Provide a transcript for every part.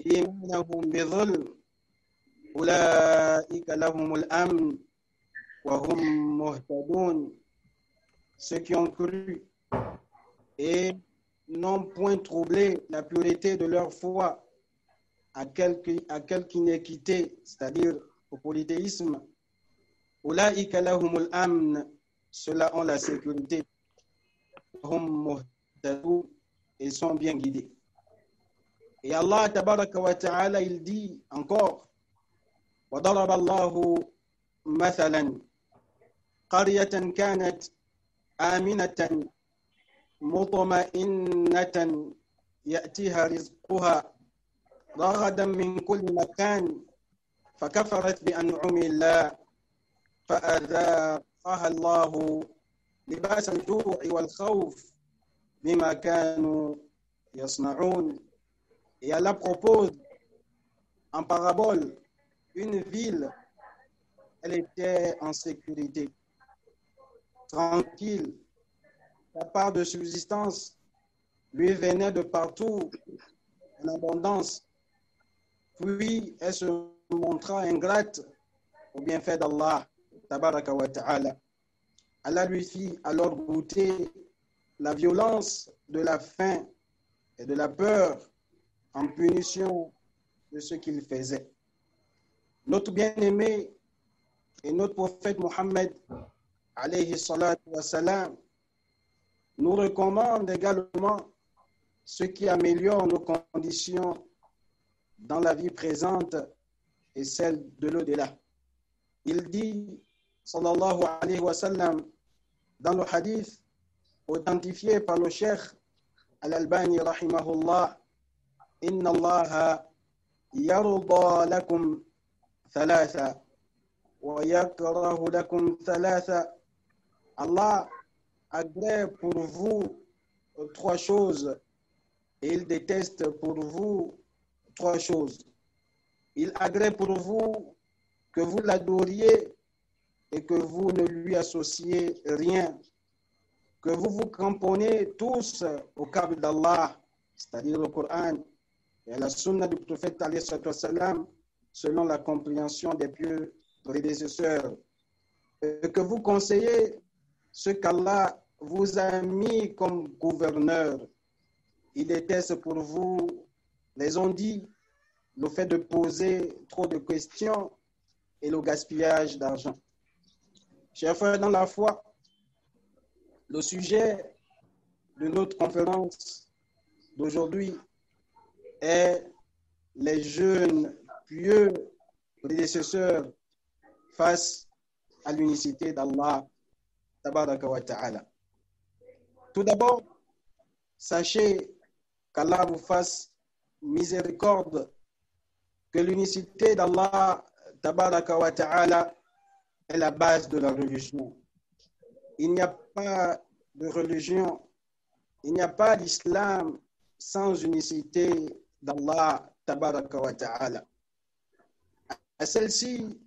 إيمانهم بظلم أولئك لهم الأمن وهم مهتدون. Ceux qui ont cru et n'ont point troublé la pureté de leur foi à quelque inéquité, c'est-à-dire au polythéisme. Ulaika lahumul amn, ceux-là ont la sécurité. Hum muhtadun, et sont bien guidés. Et Allah tabaraka wa ta'ala, il dit encore, وضرب الله مثلا قرية كانت آمنة مطمئنة يأتيها رزقها رغدا من كل مكان فكفرت بأنعم الله فأذاقها الله لباس الجوع والخوف بما كانوا يصنعون. Et Allah propose en parabole une ville, elle était en sécurité, tranquille, sa part de subsistance lui venait de partout en abondance. Puis elle se montra ingrate au bienfait d'Allah, tabaraka wa ta'ala. Allah lui fit alors goûter la violence de la faim et de la peur en punition de ce qu'il faisait. Notre bien-aimé et notre prophète Mohammed, alayhi salatu wa salam, nous recommande également ce qui améliore nos conditions dans la vie présente et celle de l'au-delà. Il dit, sallallahu alayhi wa sallam, dans le hadith authentifié par le cheikh Al-Albani rahimahullah, Inna Allah yarda lakum thalatha wa yakrahu lakum thalatha. Allah agrée pour vous trois choses et il déteste pour vous trois choses. Il agrée pour vous que vous l'adoriez et que vous ne lui associez rien, que vous vous cramponnez tous au câble d'Allah, c'est-à-dire le Coran et la sunna du prophète alayhi salam, selon la compréhension des pieux prédécesseurs, et que vous conseillez ce qu'Allah vous a mis comme gouverneur. Il déteste pour vous les on-dit, le fait de poser trop de questions et le gaspillage d'argent. Chers frères dans la foi, le sujet de notre conférence d'aujourd'hui est les jeunes pieux prédécesseurs face à l'unicité d'Allah tabaraka wa ta'ala. Tout d'abord, sachez qu'Allah vous fasse miséricorde, que l'unicité d'Allah tabaraka wa ta'ala est la base de la religion. Il n'y a pas de religion, il n'y a pas d'islam sans unicité d'Allah tabaraka wa ta'ala. À celle-ci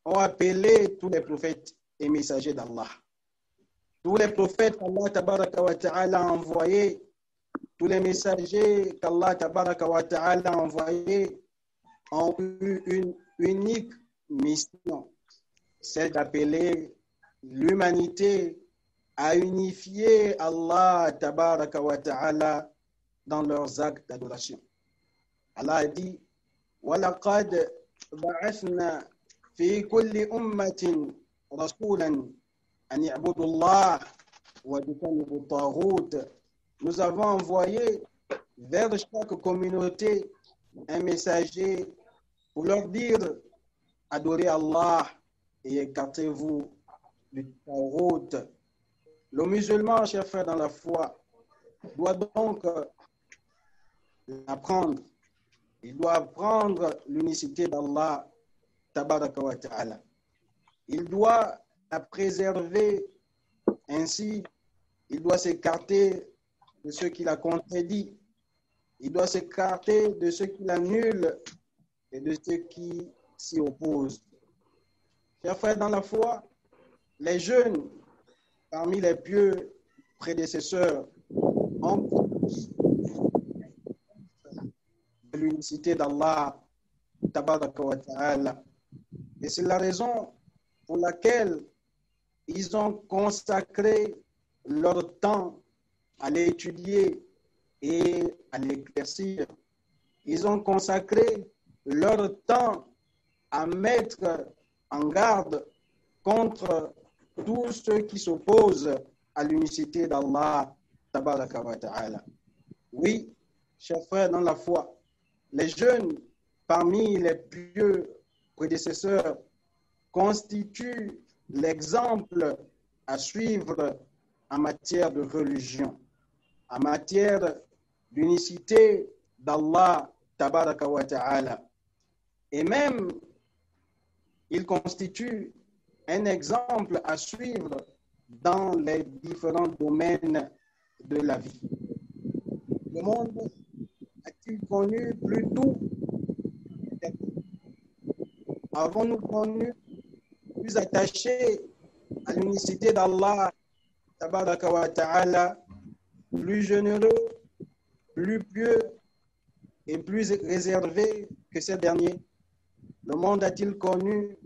ont appelé tous les prophètes et messagers d'Allah. Tous les prophètes qu'Allah tabaraka wa ta'ala a envoyés, tous les messagers qu'Allah tabaraka wa ta'ala a envoyés ont eu une unique mission, celle d'appeler l'humanité à unifier Allah tabaraka wa ta'ala dans leurs actes d'adoration. Allah a dit وَلَقَدْ بَعَثْنَا فِي كُلِّ أُمَّةٍ رَسُولًا أَنِ اعْبُدُوا اللَّهَ وَاجْتَنِبُوا الطَّاغُوتَ. Nous avons envoyé vers chaque communauté un messager pour leur dire adorez Allah et écartez-vous du Taout. Le musulman, chers frères dans la foi, doit donc apprendre. Il doit apprendre l'unicité d'Allah tabaraka wa ta'ala. Il doit la préserver, ainsi il doit s'écarter de ce qui la contredit. Il doit s'écarter de ce qui l'annule et de ce qui s'y oppose. Chers frères dans la foi, les jeunes parmi les pieux prédécesseurs ont l'unicité d'Allah, tabaraka wa ta'ala. Et c'est la raison pour laquelle ils ont consacré leur temps à l'étudier et à l'éclaircir. Ils ont consacré leur temps à mettre en garde contre tous ceux qui s'opposent à l'unicité d'Allah, tabaraka wa ta'ala. Oui, chers frères dans la foi, les jeunes parmi les pieux prédécesseurs constituent l'exemple à suivre en matière de religion, en matière d'unicité d'Allah, tabaraka wa ta'ala. Et même, ils constituent un exemple à suivre dans les différents domaines de la vie. Le monde a-t-il connu plus doux? Avons-nous connu plus attachés à l'unicité d'Allah, tabaraka wa ta'ala, plus généreux, plus pieux et plus réservés que ces derniers? Le monde a-t-il connu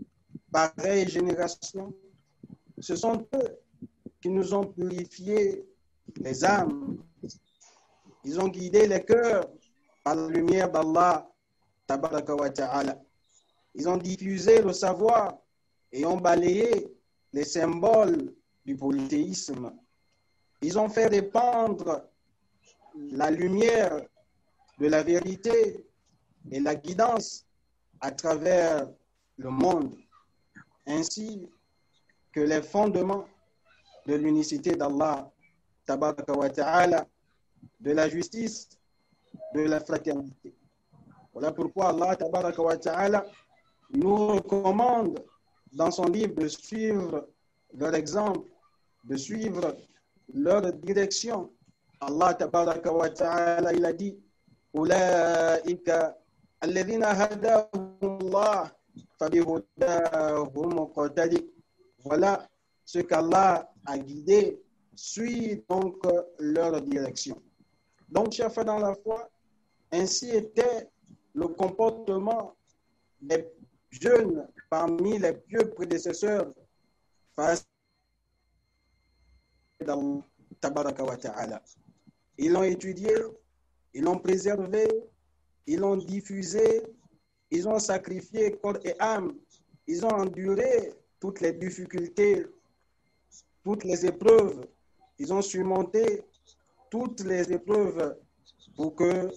pareille génération? Ce sont eux qui nous ont purifié les âmes. Ils ont guidé les cœurs par la lumière d'Allah, tabaraka wa ta'ala. Ils ont diffusé le savoir et ont balayé les symboles du polythéisme. Ils ont fait répandre la lumière de la vérité et la guidance à travers le monde, ainsi que les fondements de l'unicité d'Allah, tabaraka wa ta'ala, de la justice, de la fraternité. Voilà pourquoi Allah, tabaraka wa ta'ala, nous recommande dans son livre de suivre leur exemple, de suivre leur direction. Allah, tabaraka wa ta'ala, il a dit Ulaika alladhina hadahumullah fabihudahum muqtadi. Voilà ce qu'Allah a guidé, suit donc leur direction. Donc, chers frères dans la foi, ainsi était le comportement des jeunes parmi les pieux prédécesseurs face à Allah, tabaraka wa ta'ala. Ils l'ont étudié, ils l'ont préservé, ils l'ont diffusé, ils ont sacrifié corps et âme, ils ont enduré toutes les difficultés, toutes les épreuves, ils ont surmonté toutes les épreuves pour que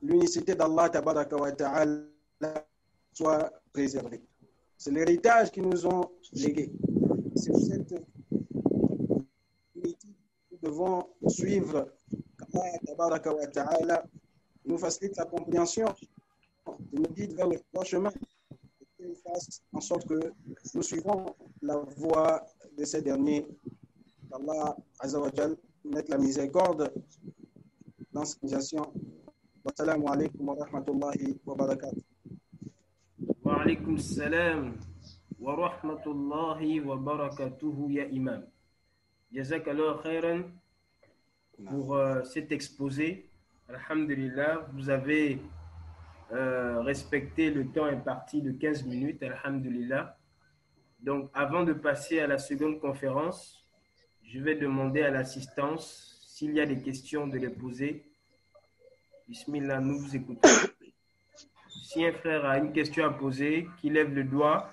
l'unicité d'Allah tabaraka wa ta'ala soit préservée. C'est l'héritage qu'ils nous ont légué. C'est cette unité que nous devons suivre. qu'Allah tabaraka wa ta'ala nous facilite la compréhension, de nous guide vers le droit chemin et qu'il fasse en sorte que nous suivons la voie de ces derniers. Qu'Allah Azza wa Jal mette la miséricorde dans cette situation. Wassalamu alaikum wa rahmatullahi wa barakatuh. Wa alaikum salam wa rahmatullahi wa barakatuhu ya imam. Jazakallah khairan pour cet exposé. Alhamdulillah, vous avez respecté le temps imparti de 15 minutes. Alhamdulillah. Donc, avant de passer à la seconde conférence, je vais demander à l'assistance s'il y a des questions de les poser. Bismillah, nous vous écoutons. Si un frère a une question à poser, qu'il lève le doigt,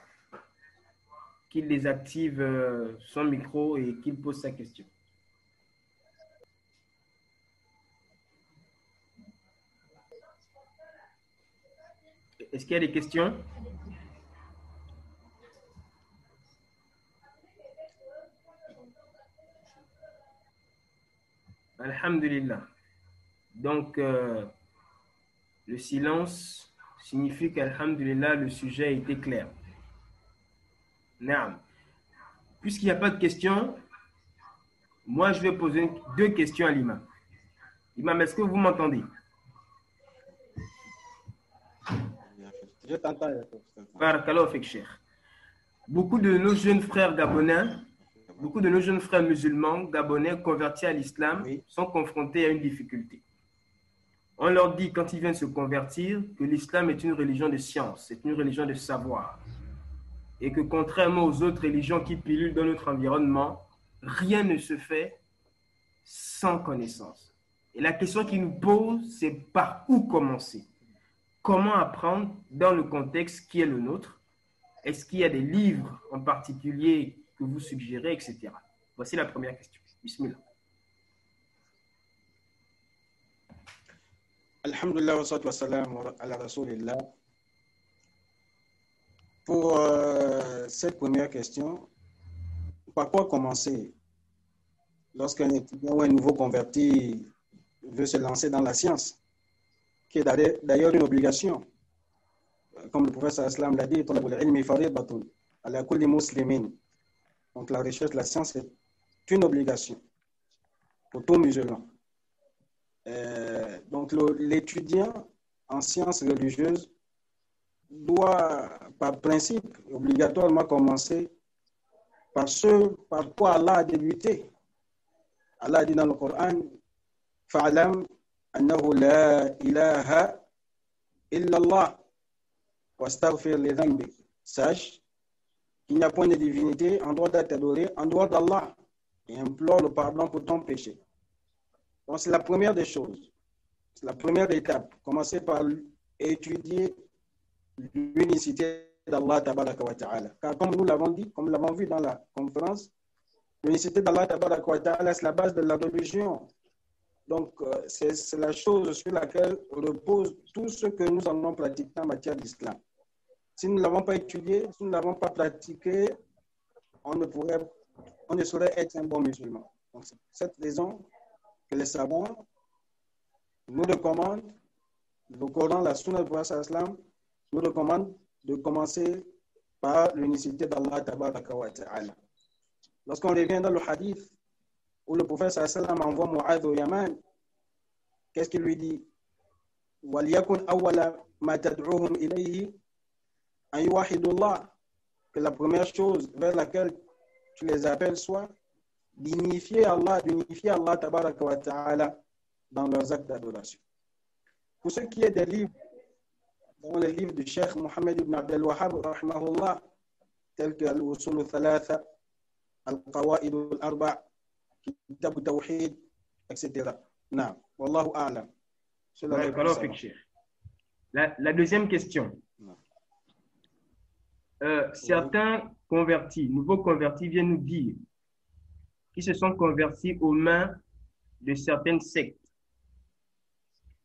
qu'il désactive son micro et qu'il pose sa question. Est-ce qu'il y a des questions? Alhamdulillah. Donc, le silence signifie qu'alhamdulillah, le sujet a été clair. Naam. Puisqu'il n'y a pas de questions, moi, je vais poser 2 questions à l'imam. Imam, est-ce que vous m'entendez? Je t'entends. Barakallahu fik, Cheikh. Beaucoup de nos jeunes frères gabonais, beaucoup de nos jeunes frères musulmans gabonais convertis à l'islam sont confrontés à une difficulté. On leur dit, quand ils viennent se convertir, que l'islam est une religion de science, c'est une religion de savoir. Et que contrairement aux autres religions qui pilulent dans notre environnement, rien ne se fait sans connaissance. Et la question qu'ils nous posent, c'est par où commencer? Comment apprendre dans le contexte qui est le nôtre? Est-ce qu'il y a des livres en particulier que vous suggérez, etc. Voici la première question. Bismillah. Alhamdulillah wa salatu wa salam ala rasulillah. Pour cette première question, par quoi commencer lorsqu'un étudiant ou un nouveau converti veut se lancer dans la science, qui est d'ailleurs une obligation? Comme le professeur Aslam l'a dit, donc la recherche de la science est une obligation pour tout musulman. Donc l'étudiant en sciences religieuses doit, par principe, obligatoirement commencer par ce par quoi Allah a débuté. Allah a dit dans le Coran, fa'alam annahu la ilaha illallah wastaghfir li dhanbik. Sache qu'il n'y a point de divinité en droit d'être adoré en dehors d'Allah et implore le pardon pour ton péché. Donc c'est la première des choses, c'est la première étape. Commencer par étudier l'unicité d'Allah tabaraka wa ta'ala. Car comme nous l'avons dit, comme nous l'avons vu dans la conférence, l'unicité d'Allah tabaraka wa ta'ala, c'est la base de la religion. Donc c'est la chose sur laquelle repose tout ce que nous allons pratiquer en matière d'islam. Si nous ne l'avons pas étudié, si nous ne l'avons pas pratiqué, on ne saurait être un bon musulman. Donc c'est pour cette raison que les savants nous recommandent, le Coran, la Sunna du prophète sallam nous recommande de commencer par l'unicité d'Allah tabaraka wa ta'ala. Lorsqu'on revient dans le hadith où le prophète sallam envoie Mu'adh au Yaman, qu'est-ce qu'il lui dit? وَلْيَكُنْ أَوَّلَ مَا تَدْعُوهُمْ إِلَيْهِ أَنْ يُوَحِدُوا اللَّهَ. Que la première chose vers laquelle tu les appelles soit d'unifier Allah tabaraka wa ta'ala dans leurs actes d'adoration. Pour ce qui est des livres, dans les livres du Cheikh Mohammed ibn Abdel Wahhab, rahimahullah, tels que Al-Usul al-Thalatha, Al-Qawaid al-Arba', Kitab al-Tawhid, etc. Non, Wallahu a'lam. La deuxième question. Certains convertis, nouveaux convertis, viennent nous dire qu'ils se sont convertis aux mains de certaines sectes.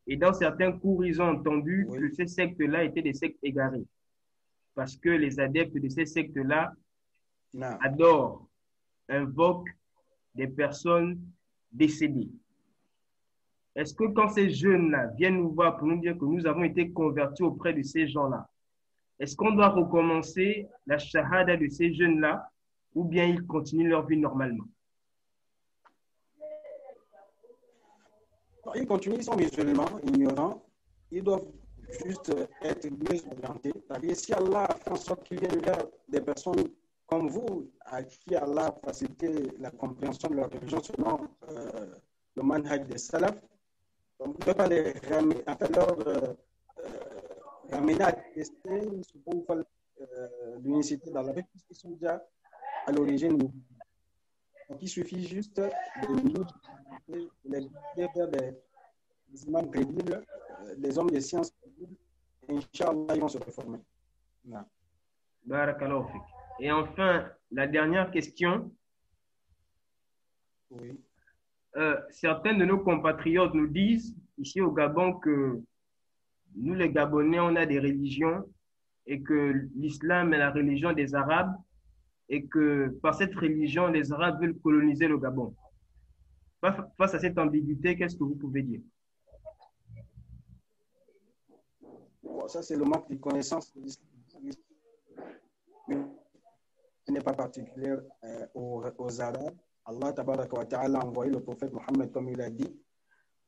Et dans certains cours, ils ont entendu que ces sectes-là étaient des sectes égarées. Parce que les adeptes de ces sectes-là adorent, invoquent des personnes décédées. Est-ce que quand ces jeunes-là viennent nous voir pour nous dire que nous avons été convertis auprès de ces gens-là, est-ce qu'on doit recommencer la shahada de ces jeunes-là ou bien ils continuent leur vie normalement? Ils continuent, ils sont musulmans, ignorants, ils doivent juste être mieux orientés. C'est-à-dire, si Allah a fait en sorte qu'ils viennent vers des personnes comme vous, à qui Allah a facilité la compréhension de leur religion selon le manhaj des salaf, donc on ne peut pas les ramener, en fait, ramener à tester l'unicité dans la vie, puisqu'ils sont déjà à l'origine. Donc il suffit juste de les guider vers des imams crédibles, des hommes de sciences crédibles, et Inch'Allah, ils vont se réformer. Barakallahu fik. Et enfin, la dernière question. Oui. Certains de nos compatriotes nous disent ici au Gabon que nous, les Gabonais, on a des religions et que l'islam est la religion des Arabes et que par cette religion, les Arabes veulent coloniser le Gabon. Face à cette ambiguïté, qu'est-ce que vous pouvez dire? Bon, ça, c'est le manque de connaissance de l'islam. Ce n'est pas particulier aux Arabes. Allah tabaraka wa ta'ala a envoyé le prophète Mohammed, comme il a dit,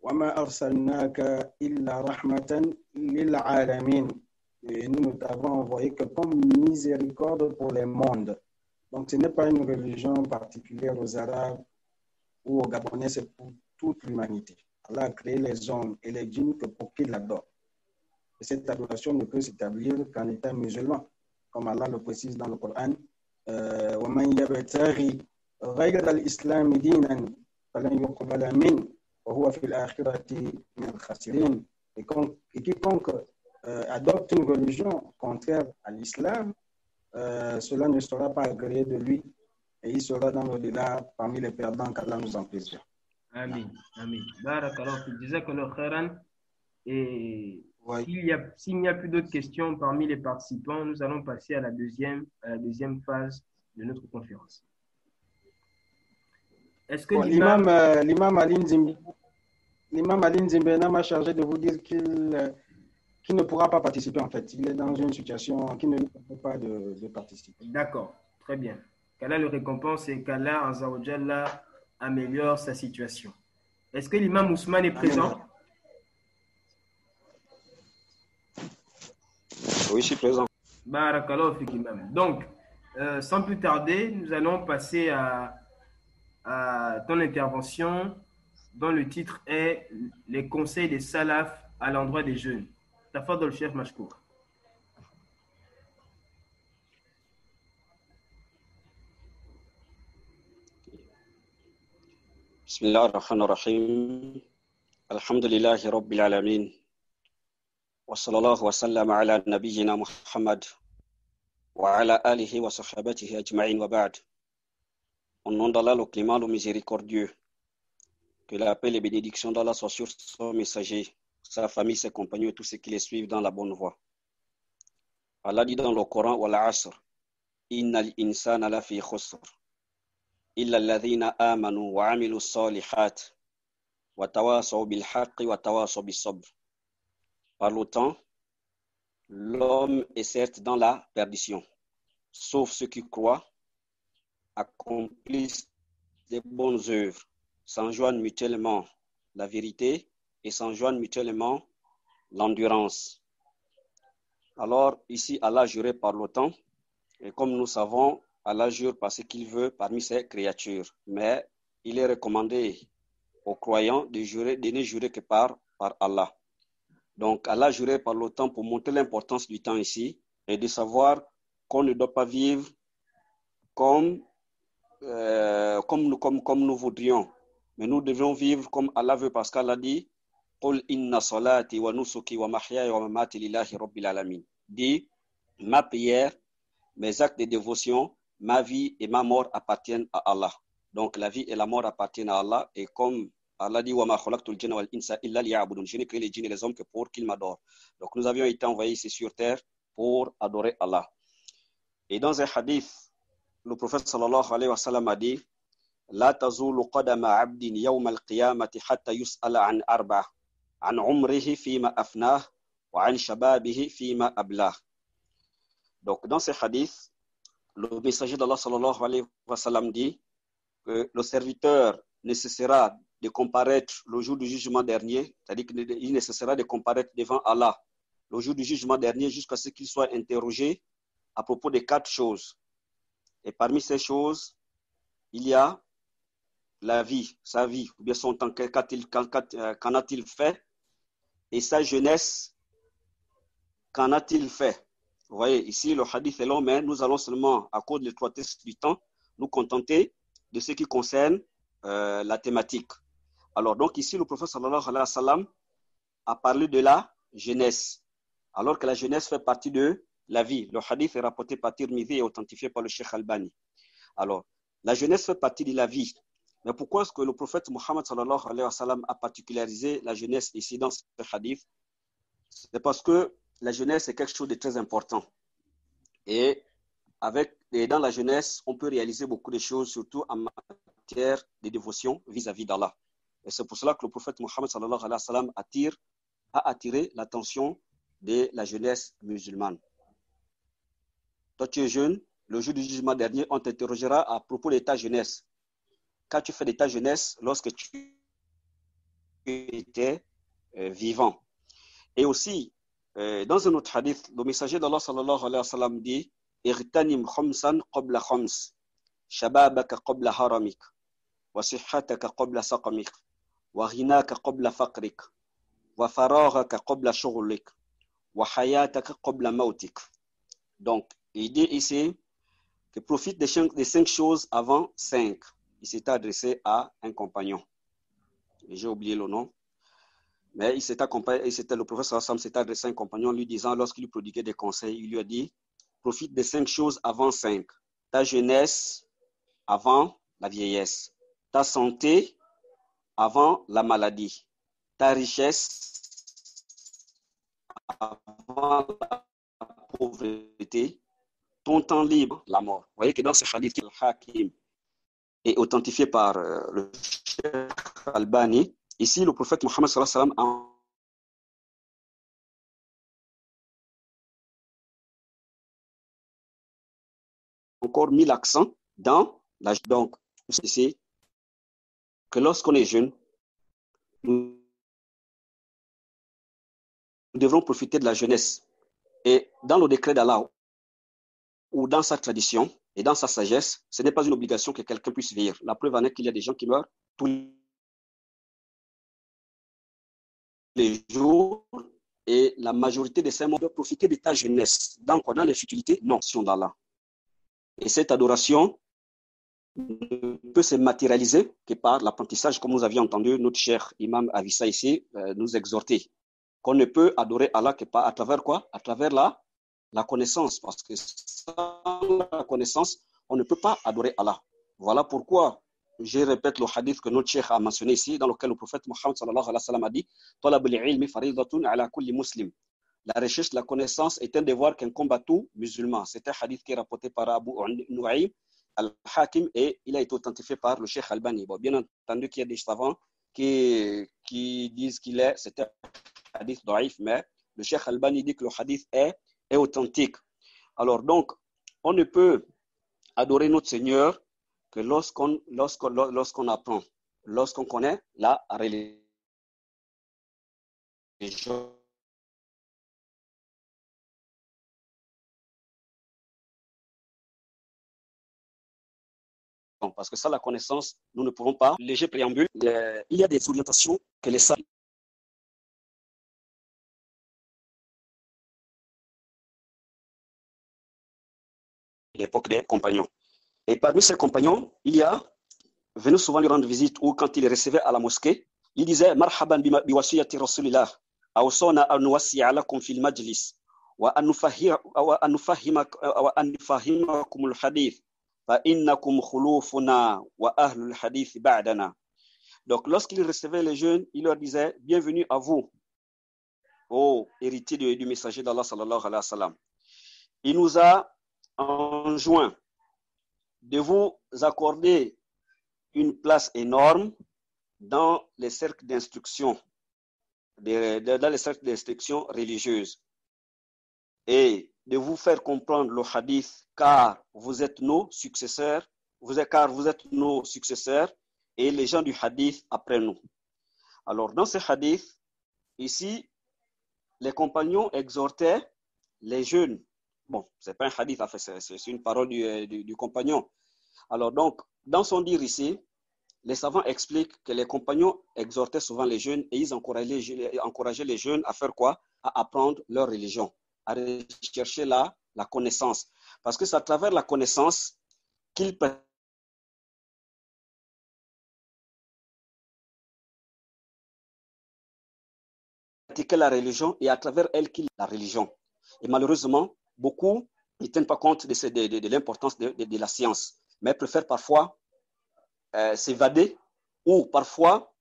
وَمَا أَرْسَلْنَاكَ إِلَّا رَحْمَةً لِلْعَالَمِينَ. Et nous ne t'avons envoyé que comme miséricorde pour les mondes. Donc ce n'est pas une religion particulière aux Arabes ou aux Gabonais, c'est pour toute l'humanité. Allah a créé les hommes et les djinns que pour qu'ils l'adorent. Et cette adoration ne peut s'établir qu'en état musulman, comme Allah le précise dans le Coran. وَمَنْ يَبْتَغِي غَيْرَ الْإِسْلَامِ دِينًا فَلَنْ يُقْبَلَ مِنْهُ وَهُوَ فِي الْآخِرَةِ مِنَ الْخَاسِرِينَ. Et quiconque adopte une religion contraire à l'islam, cela ne sera pas agréé de lui et il sera dans l'au-delà parmi les perdants qu'Allah nous en plaisir. Amin. Amin. Barakallahu fik. Jazakallahu khairan. Et Ouais. s'il n'y a plus d'autres questions parmi les participants, nous allons passer à la deuxième phase de notre conférence. Est-ce que Bon, l'imam Aline Zimbena m'a chargé de vous dire qu'il ne pourra pas participer en fait. Il est dans une situation qui ne lui permet pas de participer. D'accord, très bien. Qu'Allah le récompense et qu'Allah Azza wa Jalla améliore sa situation. Est-ce que l'imam Ousmane est présent? Oui, je suis présent. Barakallahu fik, imam. Donc, sans plus tarder, nous allons passer à ton intervention dont le titre est Les conseils des salafs à l'endroit des jeunes. Tafadol, chef Mashkour. بسم الله الرحمن الرحيم الحمد لله رب العالمين وصلى الله وسلم على نبينا محمد وعلى آله وصحبه أجمعين وبعد. Au nom d'Allah, le clément, le miséricordieux, que la paix et les bénédictions d'Allah soient sur son messager, sa famille, ses compagnons et tous ceux qui les suivent dans la bonne voie. Allah dit dans le Coran, Wal asr, innal insana lafi khusr, illa alladhina amanu wa amilu salihat, wa tawasaw bil haqqi wa tawasaw bis sabr. Par le temps, l'homme est certes dans la perdition, sauf ceux qui croient, accomplissent des bonnes œuvres, s'enjoignent mutuellement la vérité et s'enjoignent mutuellement l'endurance. Alors, ici, Allah jurait par le temps, et comme nous savons, Allah jure par ce qu'il veut parmi ses créatures. Mais il est recommandé aux croyants de ne jurer que par Allah. Donc, Allah jurait par le temps pour montrer l'importance du temps ici et de savoir qu'on ne doit pas vivre comme nous voudrions. Mais nous devons vivre comme Allah veut parce qu'Allah dit Qul inna salati wa nusuki wa mahyaya wa mamati lillahi rabbil alamin. Dit ma prière, mes actes de dévotion, ma vie et ma mort appartiennent à Allah. Donc la vie et la mort appartiennent à Allah et comme Allah dit wa ma khalaqtul jinna wal insa illa liya'budun. Je n'ai créé les djinns et les hommes que pour qu'ils m'adorent. Donc nous avions été envoyés ici sur terre pour adorer Allah. Et dans un hadith, le prophète sallallahu alayhi wa sallam a dit La tazulu qadama abdin yawm al-qiyamati hatta yus'ala an arba' an umrihi fima afnah wa an shababihi fima ablah. Donc dans ce hadith, le messager d'Allah sallallahu alayhi wa sallam dit que le serviteur ne cessera de comparaître le jour du jugement dernier, c'est-à-dire qu'il ne cessera de comparaître devant Allah le jour du jugement dernier jusqu'à ce qu'il soit interrogé à propos de 4 choses. Et parmi ces choses, il y a la vie, sa vie, ou bien son temps, qu'en a-t-il fait, et sa jeunesse, qu'en a-t-il fait. Vous voyez, ici, le hadith est long, mais nous allons seulement, à cause de l'étroitesse du temps, nous contenter de ce qui concerne la thématique. Alors, donc ici, le prophète sallallahu alayhi wa sallam a parlé de la jeunesse, alors que la jeunesse fait partie de la vie. Le hadith est rapporté par Tirmidhi et authentifié par le Cheikh Albani. Alors, la jeunesse fait partie de la vie. Mais pourquoi est-ce que le prophète Mohammed sallallahu alayhi wa sallam a particularisé la jeunesse ici dans ce hadith? C'est parce que la jeunesse est quelque chose de très important. Et dans la jeunesse, on peut réaliser beaucoup de choses, surtout en matière de dévotion vis-à-vis d'Allah. Et c'est pour cela que le prophète Mohammed sallallahu alayhi wa sallam a attiré l'attention de la jeunesse musulmane. Toi, tu es jeune, le jour du jugement dernier, on t'interrogera à propos de ta jeunesse. Qu'as-tu fait de ta jeunesse lorsque tu étais vivant? Et aussi, dans un autre hadith, le messager d'Allah sallallahu alayhi wa sallam dit Irtanim khamsan qabla khams, shababaka qabla haramik, wa sihhataka qabla saqamik, وغناك قبل فقرك وفراغك قبل شغلك وحياتك قبل موتك. Donc, il dit ici que profite des 5 choses avant 5. Il s'est adressé à un compagnon. J'ai oublié le nom. Mais le professeur Sam s'est adressé à un compagnon lui disant, lorsqu'il lui prodiguait des conseils, il lui a dit, profite des 5 choses avant 5. Ta jeunesse avant la vieillesse. Ta santé avant la maladie. Ta richesse avant la pauvreté. Ton temps libre, la mort. Vous voyez que dans ce hadith, le Hakim est authentifié par le Cheikh Albani. Ici, le prophète Mohammed sallallahu alayhi wa sallam a encore mis l'accent dans la... Donc, c'est que lorsqu'on est jeune, nous devrons profiter de la jeunesse. Et dans le décret d'Allah, ou dans sa tradition et dans sa sagesse, ce n'est pas une obligation que quelqu'un puisse vieillir. La preuve en est qu'il y a des gens qui meurent tous les jours et la majorité de ces morts doivent profiter de ta jeunesse. Donc, dans les futilités, non, c'est d'Allah. Et cette adoration ne peut se matérialiser que par l'apprentissage, comme nous avions entendu notre cher imam Avissa ici nous exhorter. Qu'on ne peut adorer Allah que par, à travers quoi? À travers la connaissance, parce que sans la connaissance, on ne peut pas adorer Allah. Voilà pourquoi je répète le hadith que notre cheikh a mentionné ici, dans lequel le prophète Mohammed sallallahu alayhi wa sallam a dit « Talabul ilmi faridatun ala kulli muslim ». La recherche de la connaissance est un devoir qu'incombe à tout musulman. C'est un hadith qui est rapporté par Abu Nu'aym al-Hakim et il a été authentifié par le cheikh Albani. Bon, bien entendu qu'il y a des savants qui disent c'est un hadith daïf, mais le cheikh Albani dit que le hadith est authentique. Alors donc, on ne peut adorer notre Seigneur que lorsqu'on apprend, lorsqu'on connaît la religion. Parce que sans la connaissance, nous ne pourrons pas. Léger préambule, il y a des orientations que les sages l'époque des compagnons. Et parmi ces compagnons, il y a venu souvent lui rendre visite ou quand il recevait à la mosquée, il disait marhaban biwasiyati rasulillah awsana an nuwasi'a lakum fil majlis wa an nufahimakum al hadith fa innakum khulufuna wa ahlul hadith ba'dana. Donc lorsqu'il recevait les jeunes, il leur disait bienvenue à vous, ô héritier du messager d'Allah sallallahu alayhi wa sallam. Il nous a enjoint de vous accorder une place énorme dans les cercles d'instruction, dans les cercles d'instruction religieuse, et de vous faire comprendre le hadith, car vous êtes nos successeurs, et les gens du hadith après nous. Alors dans ce hadith, ici, les compagnons exhortaient les jeunes. Bon, ce n'est pas un hadith, c'est une parole du compagnon. Alors donc, dans son dire ici, les savants expliquent que les compagnons exhortaient souvent les jeunes et ils encourageaient les jeunes à faire quoi? À apprendre leur religion, à rechercher la connaissance. Parce que c'est à travers la connaissance qu'ils pratiquaient la religion et à travers elle qu'ils la religion. Et malheureusement, beaucoup ne tiennent pas compte de l'importance de la science, mais préfèrent parfois s'évader ou parfois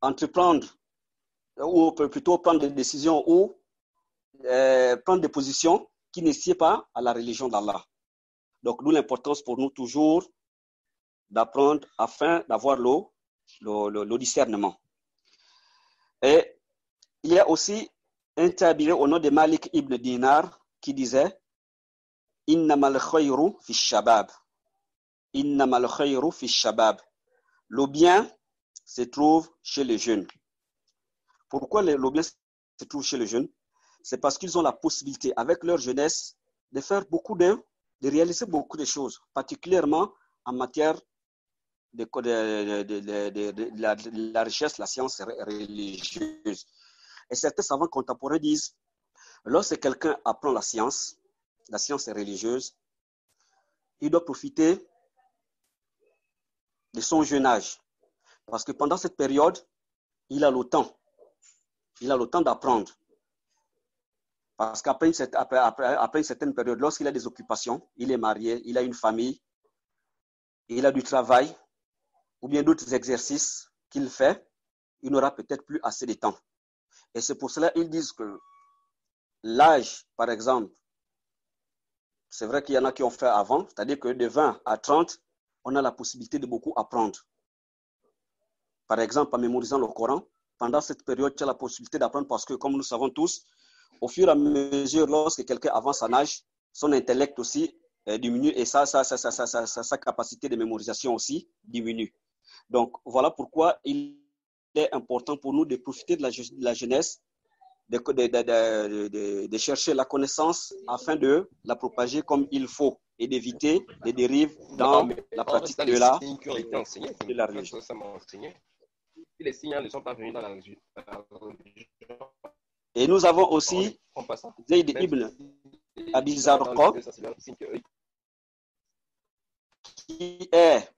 entreprendre ou plutôt prendre des décisions ou prendre des positions qui ne sied pas à la religion d'Allah. Donc, d'où l'importance pour nous toujours d'apprendre afin d'avoir le discernement. Et il y a aussi un tabi'i au nom de Malik ibn Dinar qui disait Innamal khayru fi shabab. Innamal khayru fi shabab. Le bien se trouve chez les jeunes. Pourquoi le bien se trouve chez les jeunes? C'est parce qu'ils ont la possibilité, avec leur jeunesse, de faire de réaliser beaucoup de choses, particulièrement en matière de la richesse, la science religieuse. Et certains savants contemporains disent, lorsque quelqu'un apprend la science religieuse, il doit profiter de son jeune âge. Parce que pendant cette période, il a le temps d'apprendre. Parce qu'après une certaine période, lorsqu'il a des occupations, il est marié, il a une famille, il a du travail, ou bien d'autres exercices qu'il fait, il n'aura peut-être plus assez de temps. Et c'est pour cela qu'ils disent que l'âge, par exemple, c'est vrai qu'il y en a qui ont fait avant, c'est-à-dire que de 20 à 30, on a la possibilité de beaucoup apprendre. Par exemple, en mémorisant le Coran, pendant cette période, tu as la possibilité d'apprendre parce que, comme nous savons tous, au fur et à mesure, lorsque quelqu'un avance en âge, son intellect aussi diminue et sa capacité de mémorisation aussi diminue. Donc, voilà pourquoi il est important pour nous de profiter de la jeunesse, de chercher la connaissance afin de la propager comme il faut et d'éviter les dérives dans la pratique de la religion. Les signes ne sont pas venus dans la religion. Et nous avons aussi Zayd ibn Abi Zarqa, qui est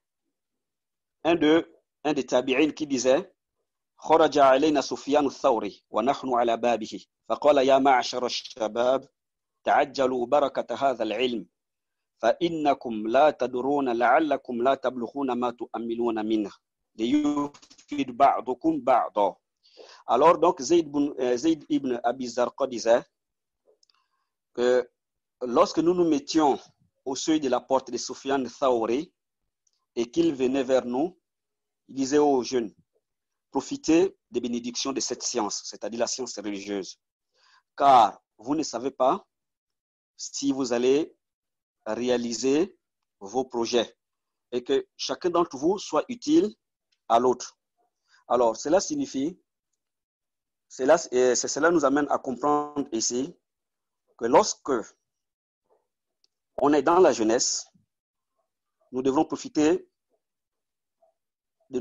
un des tabi'in qui disait خرج علينا سفيان الثوري ونحن على بابه فقال يا معشر الشباب تعجلوا بركة هذا العلم فإنكم لا تدرون لعلكم لا تبلغون ما تؤملون منه ليفيد بعضكم بعضا. Alors donc Zayd ibn Abi Zarqa disait que lorsque nous nous mettions au seuil de la porte de Sufyan Thawri et qu'il venait vers nous, il disait aux jeunes, profitez des bénédictions de cette science, c'est-à-dire la science religieuse, car vous ne savez pas si vous allez réaliser vos projets et que chacun d'entre vous soit utile à l'autre. Alors, cela nous amène à comprendre ici que lorsque on est dans la jeunesse, nous devrons profiter de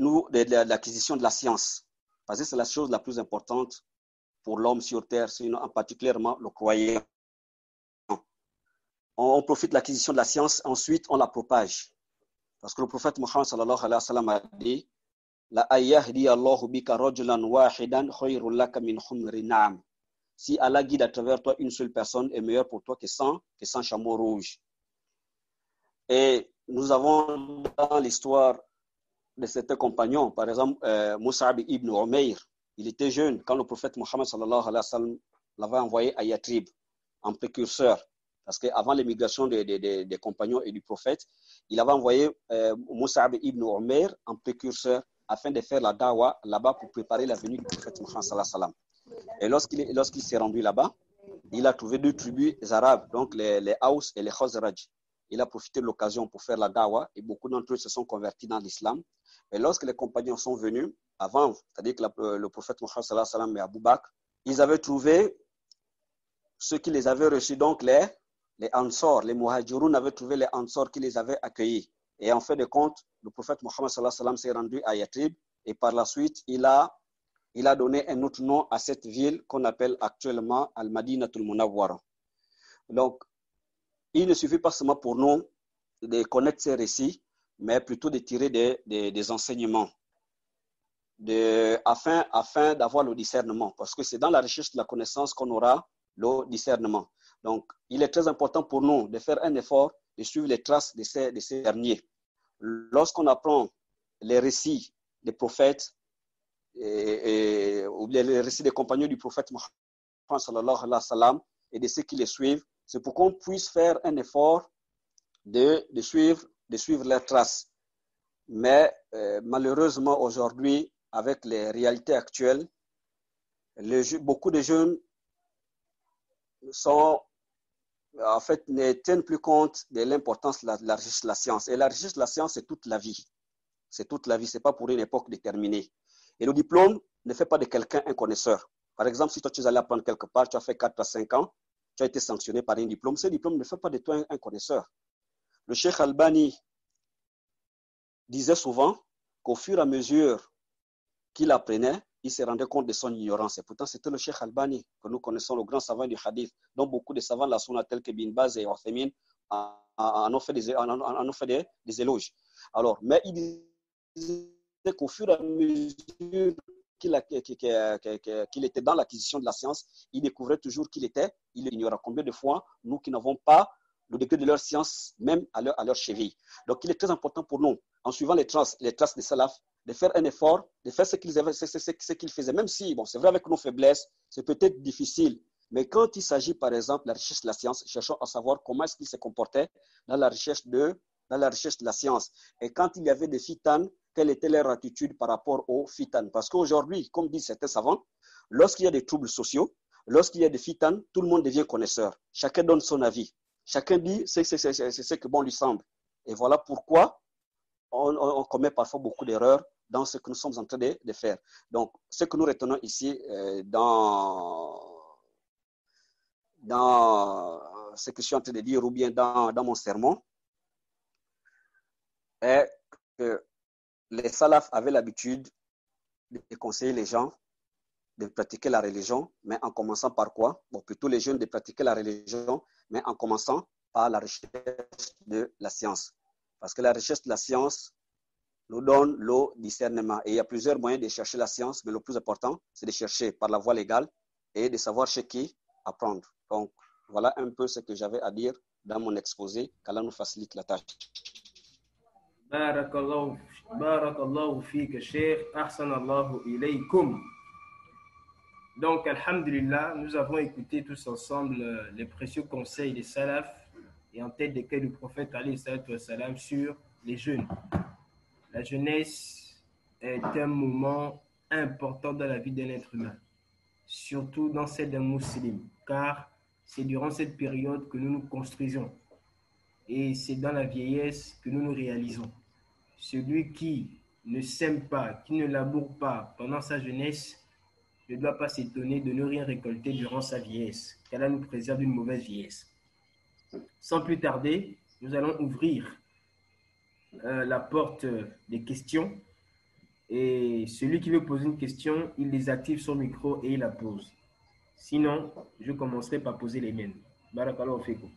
l'acquisition de la science, parce que c'est la chose la plus importante pour l'homme sur terre, sinon en particulièrement le croyant. On profite de l'acquisition de la science, ensuite on la propage. Parce que le prophète Muhammad sallallahu alayhi wa sallam a dit La ayyahdi Allahu bika rajulan wahidan khayrun laka min humri na'am. Si Allah guide à travers toi une seule personne, est meilleur pour toi que 100 chameaux rouges. Et nous avons dans l'histoire de certains compagnons, par exemple Mus'ab ibn Umayr, il était jeune quand le prophète Muhammad sallallahu alayhi wa sallam l'avait envoyé à Yatrib en précurseur. Parce qu'avant l'émigration des compagnons et du prophète, il avait envoyé Mus'ab ibn Umayr en précurseur afin de faire la dawa là-bas pour préparer la venue du prophète Muhammad sallallahu alayhi wa sallam. Et lorsqu'il s'est rendu là-bas, il a trouvé deux tribus arabes, donc les Haus et les Khazraj. Il a profité de l'occasion pour faire la dawa et beaucoup d'entre eux se sont convertis dans l'islam. Et lorsque les compagnons sont venus, avant, c'est-à-dire que le prophète Muhammad sallallahu alayhi wa sallam et Abu Bakr, ils avaient trouvé ceux qui les avaient reçus, donc les Ansar, les Muhajirun avaient trouvé les Ansar qui les avaient accueillis. Et en fait de compte, le prophète Muhammad sallallahu alayhi wa sallam s'est rendu à Yatrib et par la suite, il a donné un autre nom à cette ville qu'on appelle actuellement Al-Madinatul Munawwara. Donc, il ne suffit pas seulement pour nous de connaître ces récits, mais plutôt de tirer des enseignements afin d'avoir le discernement. Parce que c'est dans la recherche de la connaissance qu'on aura le discernement. Donc, il est très important pour nous de faire un effort de suivre les traces de ces derniers. Lorsqu'on apprend les récits des prophètes ou les récits des compagnons du prophète Muhammad sallallahu alayhi wa sallam et de ceux qui les suivent, c'est pour qu'on puisse faire un effort de suivre leurs traces. Mais malheureusement, aujourd'hui, avec les réalités actuelles, beaucoup de jeunes ne tiennent plus compte de l'importance de la richesse de la science. Et la richesse de la science, c'est toute la vie. C'est toute la vie, ce n'est pas pour une époque déterminée. Et le diplôme ne fait pas de quelqu'un un connaisseur. Par exemple, si toi tu es allé apprendre quelque part, tu as fait 4 à 5 ans, tu as été sanctionné par un diplôme, ce diplôme ne fait pas de toi un connaisseur. Le Cheikh Albani, disait souvent qu'au fur et à mesure qu'il apprenait, il se rendait compte de son ignorance. Et pourtant, c'était le Cheikh Albani, que nous connaissons, le grand savant du hadith, dont beaucoup de savants de la sunna, tels que Bin Baz et Uthaymin, en ont fait des éloges. Alors, mais il disait qu'au fur et à mesure qu'il était dans l'acquisition de la science, il découvrait toujours il ignorait. Combien de fois, nous qui n'avons pas le degré de leur science, même à leur cheville. Donc, il est très important pour nous, en suivant les traces des salafs, de faire un effort, de faire ce qu'ils faisaient, même si, bon, c'est vrai, avec nos faiblesses, c'est peut-être difficile, mais quand il s'agit, par exemple, de la recherche de la science, cherchons à savoir comment est-ce qu'ils se comportaient dans la recherche de la science. Et quand il y avait des fitanes, quelle était leur attitude par rapport aux fitanes? Parce qu'aujourd'hui, comme disent certains savants, lorsqu'il y a des troubles sociaux, lorsqu'il y a des fitanes, tout le monde devient connaisseur. Chacun donne son avis. Chacun dit c'est ce que bon lui semble. Et voilà pourquoi on commet parfois beaucoup d'erreurs dans ce que nous sommes en train de faire. Donc, ce que nous retenons ici dans ce que je suis en train de dire ou bien dans mon sermon est que les salafs avaient l'habitude de conseiller les gens de pratiquer la religion, mais en commençant par quoi? Bon, plutôt les jeunes de pratiquer la religion, mais en commençant par la recherche de la science. Parce que la recherche de la science nous donne le discernement. Et il y a plusieurs moyens de chercher la science, mais le plus important, c'est de chercher par la voie légale et de savoir chez qui apprendre. Donc, voilà un peu ce que j'avais à dire dans mon exposé, qu'Allah nous facilite la tâche. Barakallahu fik, Cheikh. Ahsanallahu ilaykum. Donc, alhamdulillah, nous avons écouté tous ensemble les précieux conseils des salafs et en tête desquels le prophète alayhi salatu wassalam sur les jeunes. La jeunesse est un moment important dans la vie d'un être humain, surtout dans celle d'un musulman, car c'est durant cette période que nous nous construisons et c'est dans la vieillesse que nous nous réalisons. Celui qui ne sème pas, qui ne laboure pas pendant sa jeunesse, ne doit pas s'étonner de ne rien récolter durant sa vieillesse, qu'Allah nous préserve d'une mauvaise vieillesse. Sans plus tarder, nous allons ouvrir la porte des questions et celui qui veut poser une question, il désactive son micro et il la pose. Sinon, je commencerai par poser les miennes. Barakallahu fikum.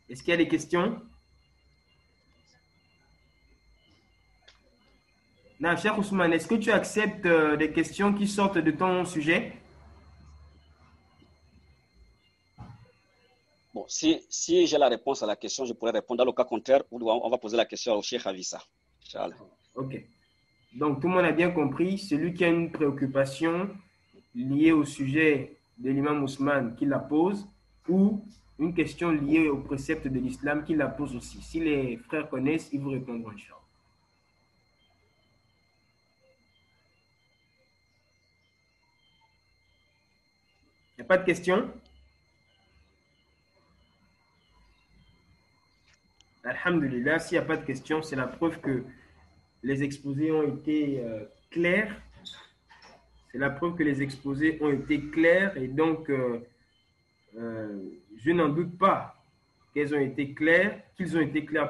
Est-ce qu'il y a des questions? Non, cher Ousmane, est-ce que tu acceptes des questions qui sortent de ton sujet? Bon, si j'ai la réponse à la question, je pourrais répondre. Dans le cas contraire, on va poser la question au Cheikh Avissa. Inch'Allah. Ok. Donc, tout le monde a bien compris. Celui qui a une préoccupation liée au sujet de l'imam Ousmane, qui la pose, ou une question liée au précepte de l'islam, qui la pose aussi. Si les frères connaissent, ils vous répondront, Inch'Allah. Il n'y a pas de questions? Alhamdulillah, s'il n'y a pas de questions, c'est la preuve que les exposés ont été clairs. C'est la preuve que les exposés ont été clairs et donc je n'en doute pas qu'ils ont été clairs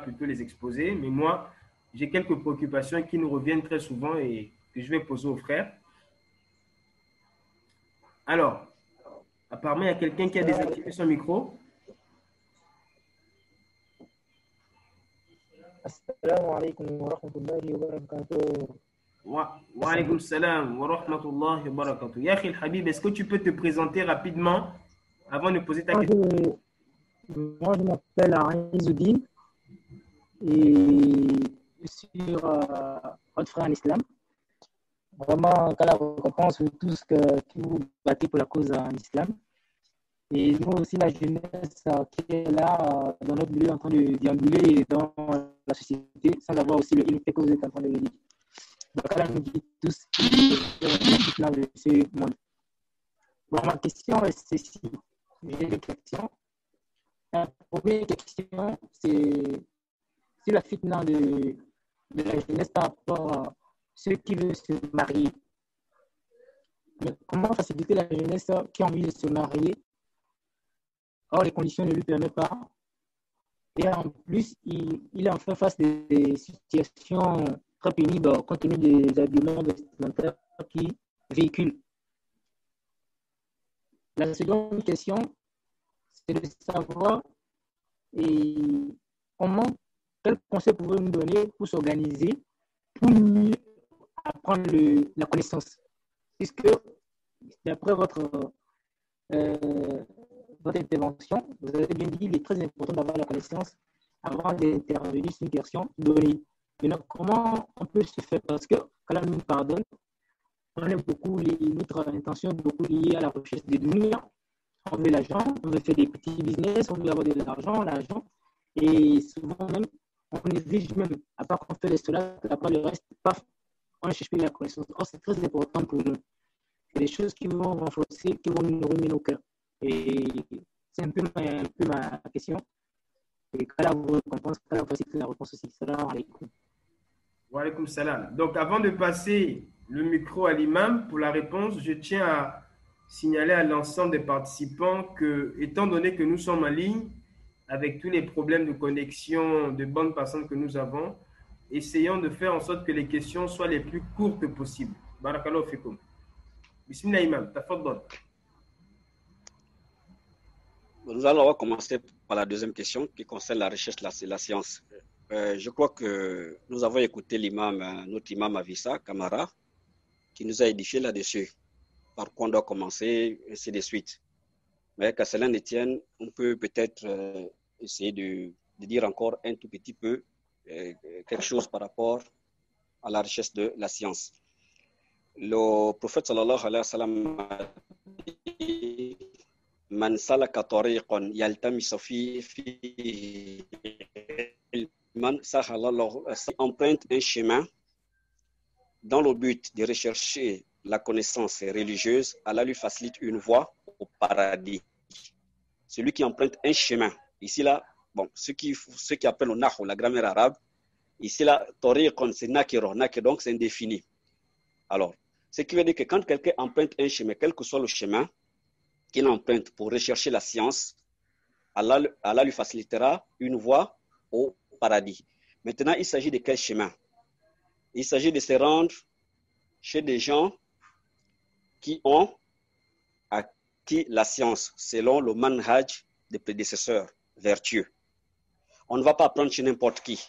plutôt les exposés, mais moi, j'ai quelques préoccupations qui nous reviennent très souvent et que je vais poser aux frères. Alors, apparemment, il y a quelqu'un qui a désactivé son micro. Assalamu alaikum wa rahmatullahi wa barakatuh. Wa alaykum salam wa rahmatullahi wa barakatuh. Yakhil Habib, est-ce que tu peux te présenter rapidement avant de poser ta question? Moi, je m'appelle Aizuddin et je suis votre frère en islam. Vraiment, qu'Allah récompense tout ce que vous battez pour la cause en islam. Et nous aussi, la jeunesse qui est là dans notre milieu en train de déambuler dans la société sans avoir aussi le ilm que vous êtes en train de le dire. Donc, Allah nous dit tous l'islam de ce monde. Bon, ma question est ceci. J'ai des questions. La première question, c'est sur la fitna de la jeunesse par rapport à ceux qui veulent se marier. Mais comment faciliter la jeunesse qui a envie de se marier? Or, les conditions ne lui permettent pas. Et en plus, il en fait face des situations très pénibles compte tenu des habillements vestimentaires qui véhiculent. La seconde question, c'est de savoir comment, quel conseil pouvez-vous nous donner pour s'organiser, pour mieux apprendre la connaissance. Puisque, d'après votre intervention, vous avez bien dit qu'il est très important d'avoir la connaissance avant d'intervenir sur une question donnée. Maintenant, comment on peut se faire? Parce que, quand nous pardonne, on est beaucoup, notre intention est beaucoup liée à la recherche de dunya. On veut l'argent, on veut faire des petits business, on veut avoir de l'argent. Et souvent même, on néglige même, à part qu'on fait les cela, après le reste, paf, on cherche plus la connaissance. Or, c'est très important pour nous. C'est des choses qui vont renforcer, qui vont nous nourrir nos cœurs. Et c'est un peu ma question. Et quand vous récompense, quand vous la réponse aussi. Salam alaikum. Wa alaikum salam. Donc, avant de passer le micro à l'imam pour la réponse, je tiens à signaler à l'ensemble des participants que, étant donné que nous sommes en ligne, avec tous les problèmes de connexion de bonnes personnes que nous avons, essayons de faire en sorte que les questions soient les plus courtes possibles. Barakallahu fikum. Bismillah imam, tafaddal. Nous allons commencer par la deuxième question qui concerne la recherche de la science. Je crois que nous avons écouté notre imam Avissa Kamara, qui nous a édifié là-dessus, par quoi on doit commencer, ainsi de suite. Mais qu'à cela ne tienne, on peut peut-être essayer de dire encore un tout petit peu quelque chose par rapport à la recherche de la science. Le prophète sallallahu alayhi wa sallam a dit Man salaka tariqan yaltamisu fihi ilman sahala lahu, emprunte un chemin dans le but de rechercher la connaissance religieuse, Allah lui facilite une voie au paradis. Celui qui emprunte un chemin, ici là, bon, ceux qui appellent au nahu, la grammaire arabe, ici là, tariqan c'est nakiro, donc c'est indéfini. Alors, ce qui veut dire que quand quelqu'un emprunte un chemin, quel que soit le chemin qu'il emprunte pour rechercher la science, Allah lui facilitera une voie au paradis. Maintenant, il s'agit de quel chemin? Il s'agit de se rendre chez des gens qui ont acquis la science selon le manhaj des prédécesseurs vertueux. On ne va pas apprendre chez n'importe qui.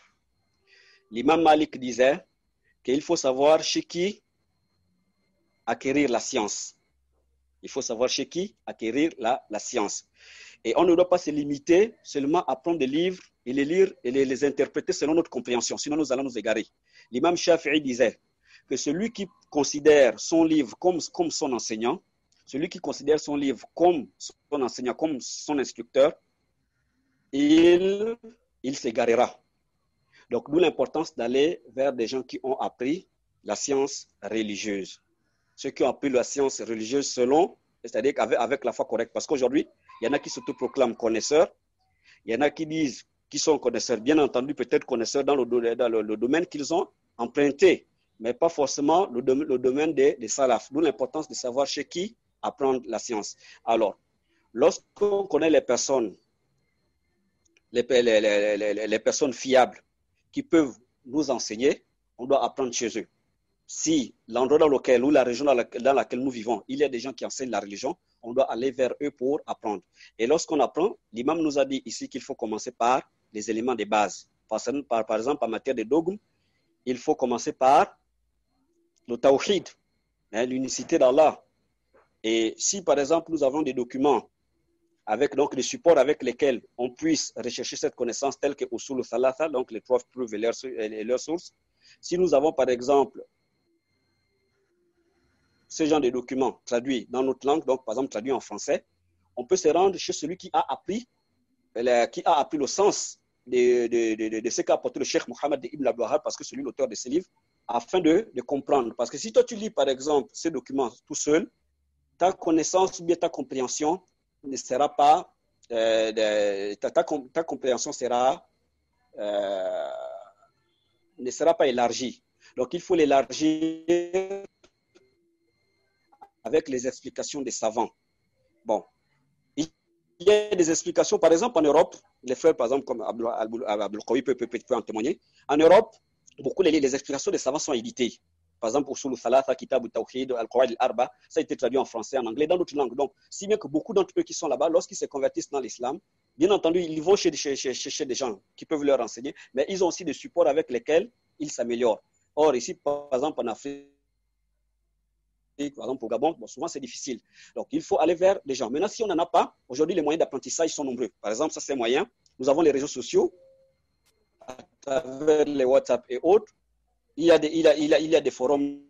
L'imam Malik disait qu'il faut savoir chez qui acquérir la science. Il faut savoir chez qui acquérir la science. Et on ne doit pas se limiter seulement à prendre des livres et les lire et les interpréter selon notre compréhension, sinon nous allons nous égarer. L'imam Shafi'i disait que celui qui considère son livre comme son enseignant, celui qui considère son livre comme son enseignant, comme son instructeur, il s'égarera. Donc, d'où l'importance d'aller vers des gens qui ont appris la science religieuse. Ceux qui ont appris la science religieuse selon, c'est-à-dire avec la foi correcte. Parce qu'aujourd'hui, il y en a qui s'autoproclament connaisseurs, il y en a qui disent qu'ils sont connaisseurs, bien entendu, peut-être connaisseurs dans le domaine qu'ils ont emprunté, mais pas forcément le domaine des salafs. D'où l'importance de savoir chez qui apprendre la science. Alors, lorsqu'on connaît les personnes fiables qui peuvent nous enseigner, on doit apprendre chez eux. Si l'endroit dans lequel ou la région dans laquelle nous vivons, il y a des gens qui enseignent la religion, on doit aller vers eux pour apprendre. Et lorsqu'on apprend, l'imam nous a dit ici qu'il faut commencer par les éléments de base. Par exemple, en matière de dogme, il faut commencer par le tawhid, l'unicité d'Allah. Et si par exemple nous avons des documents avec donc des supports avec lesquels on puisse rechercher cette connaissance telle que Usul Thalatha, donc les 12 preuves et leurs sources, si nous avons par exemple ce genre de documents traduits dans notre langue, donc par exemple traduits en français, on peut se rendre chez celui qui a appris le sens de ce qu'a apporté le Cheikh Mohammed ibn Abdul Wahhab, parce que c'est lui l'auteur de ces livres, afin de comprendre. Parce que si toi tu lis par exemple ces documents tout seul, ta connaissance ou bien ta compréhension ne sera pas, ta compréhension ne sera pas élargie. Donc il faut l'élargir avec les explications des savants. Bon, il y a des explications, par exemple en Europe, les frères, par exemple, comme Abdul Qawi peut en témoigner. En Europe, beaucoup les explications des savants sont éditées. Par exemple, Usul al-Thalatha, Kitab al-Tawhid, Al-Qawaid al-Arba, ça a été traduit en français, en anglais, dans d'autres langues. Donc, si bien que beaucoup d'entre eux qui sont là-bas, lorsqu'ils se convertissent dans l'islam, bien entendu, ils vont chez des gens qui peuvent leur enseigner, mais ils ont aussi des supports avec lesquels ils s'améliorent. Or, ici, par exemple, en Afrique, par exemple au Gabon, bon, souvent c'est difficile. Donc, il faut aller vers les gens. Maintenant, si on n'en a pas, aujourd'hui, les moyens d'apprentissage sont nombreux. Par exemple, ça c'est un moyen. Nous avons les réseaux sociaux, à travers les WhatsApp et autres. Il y a des forums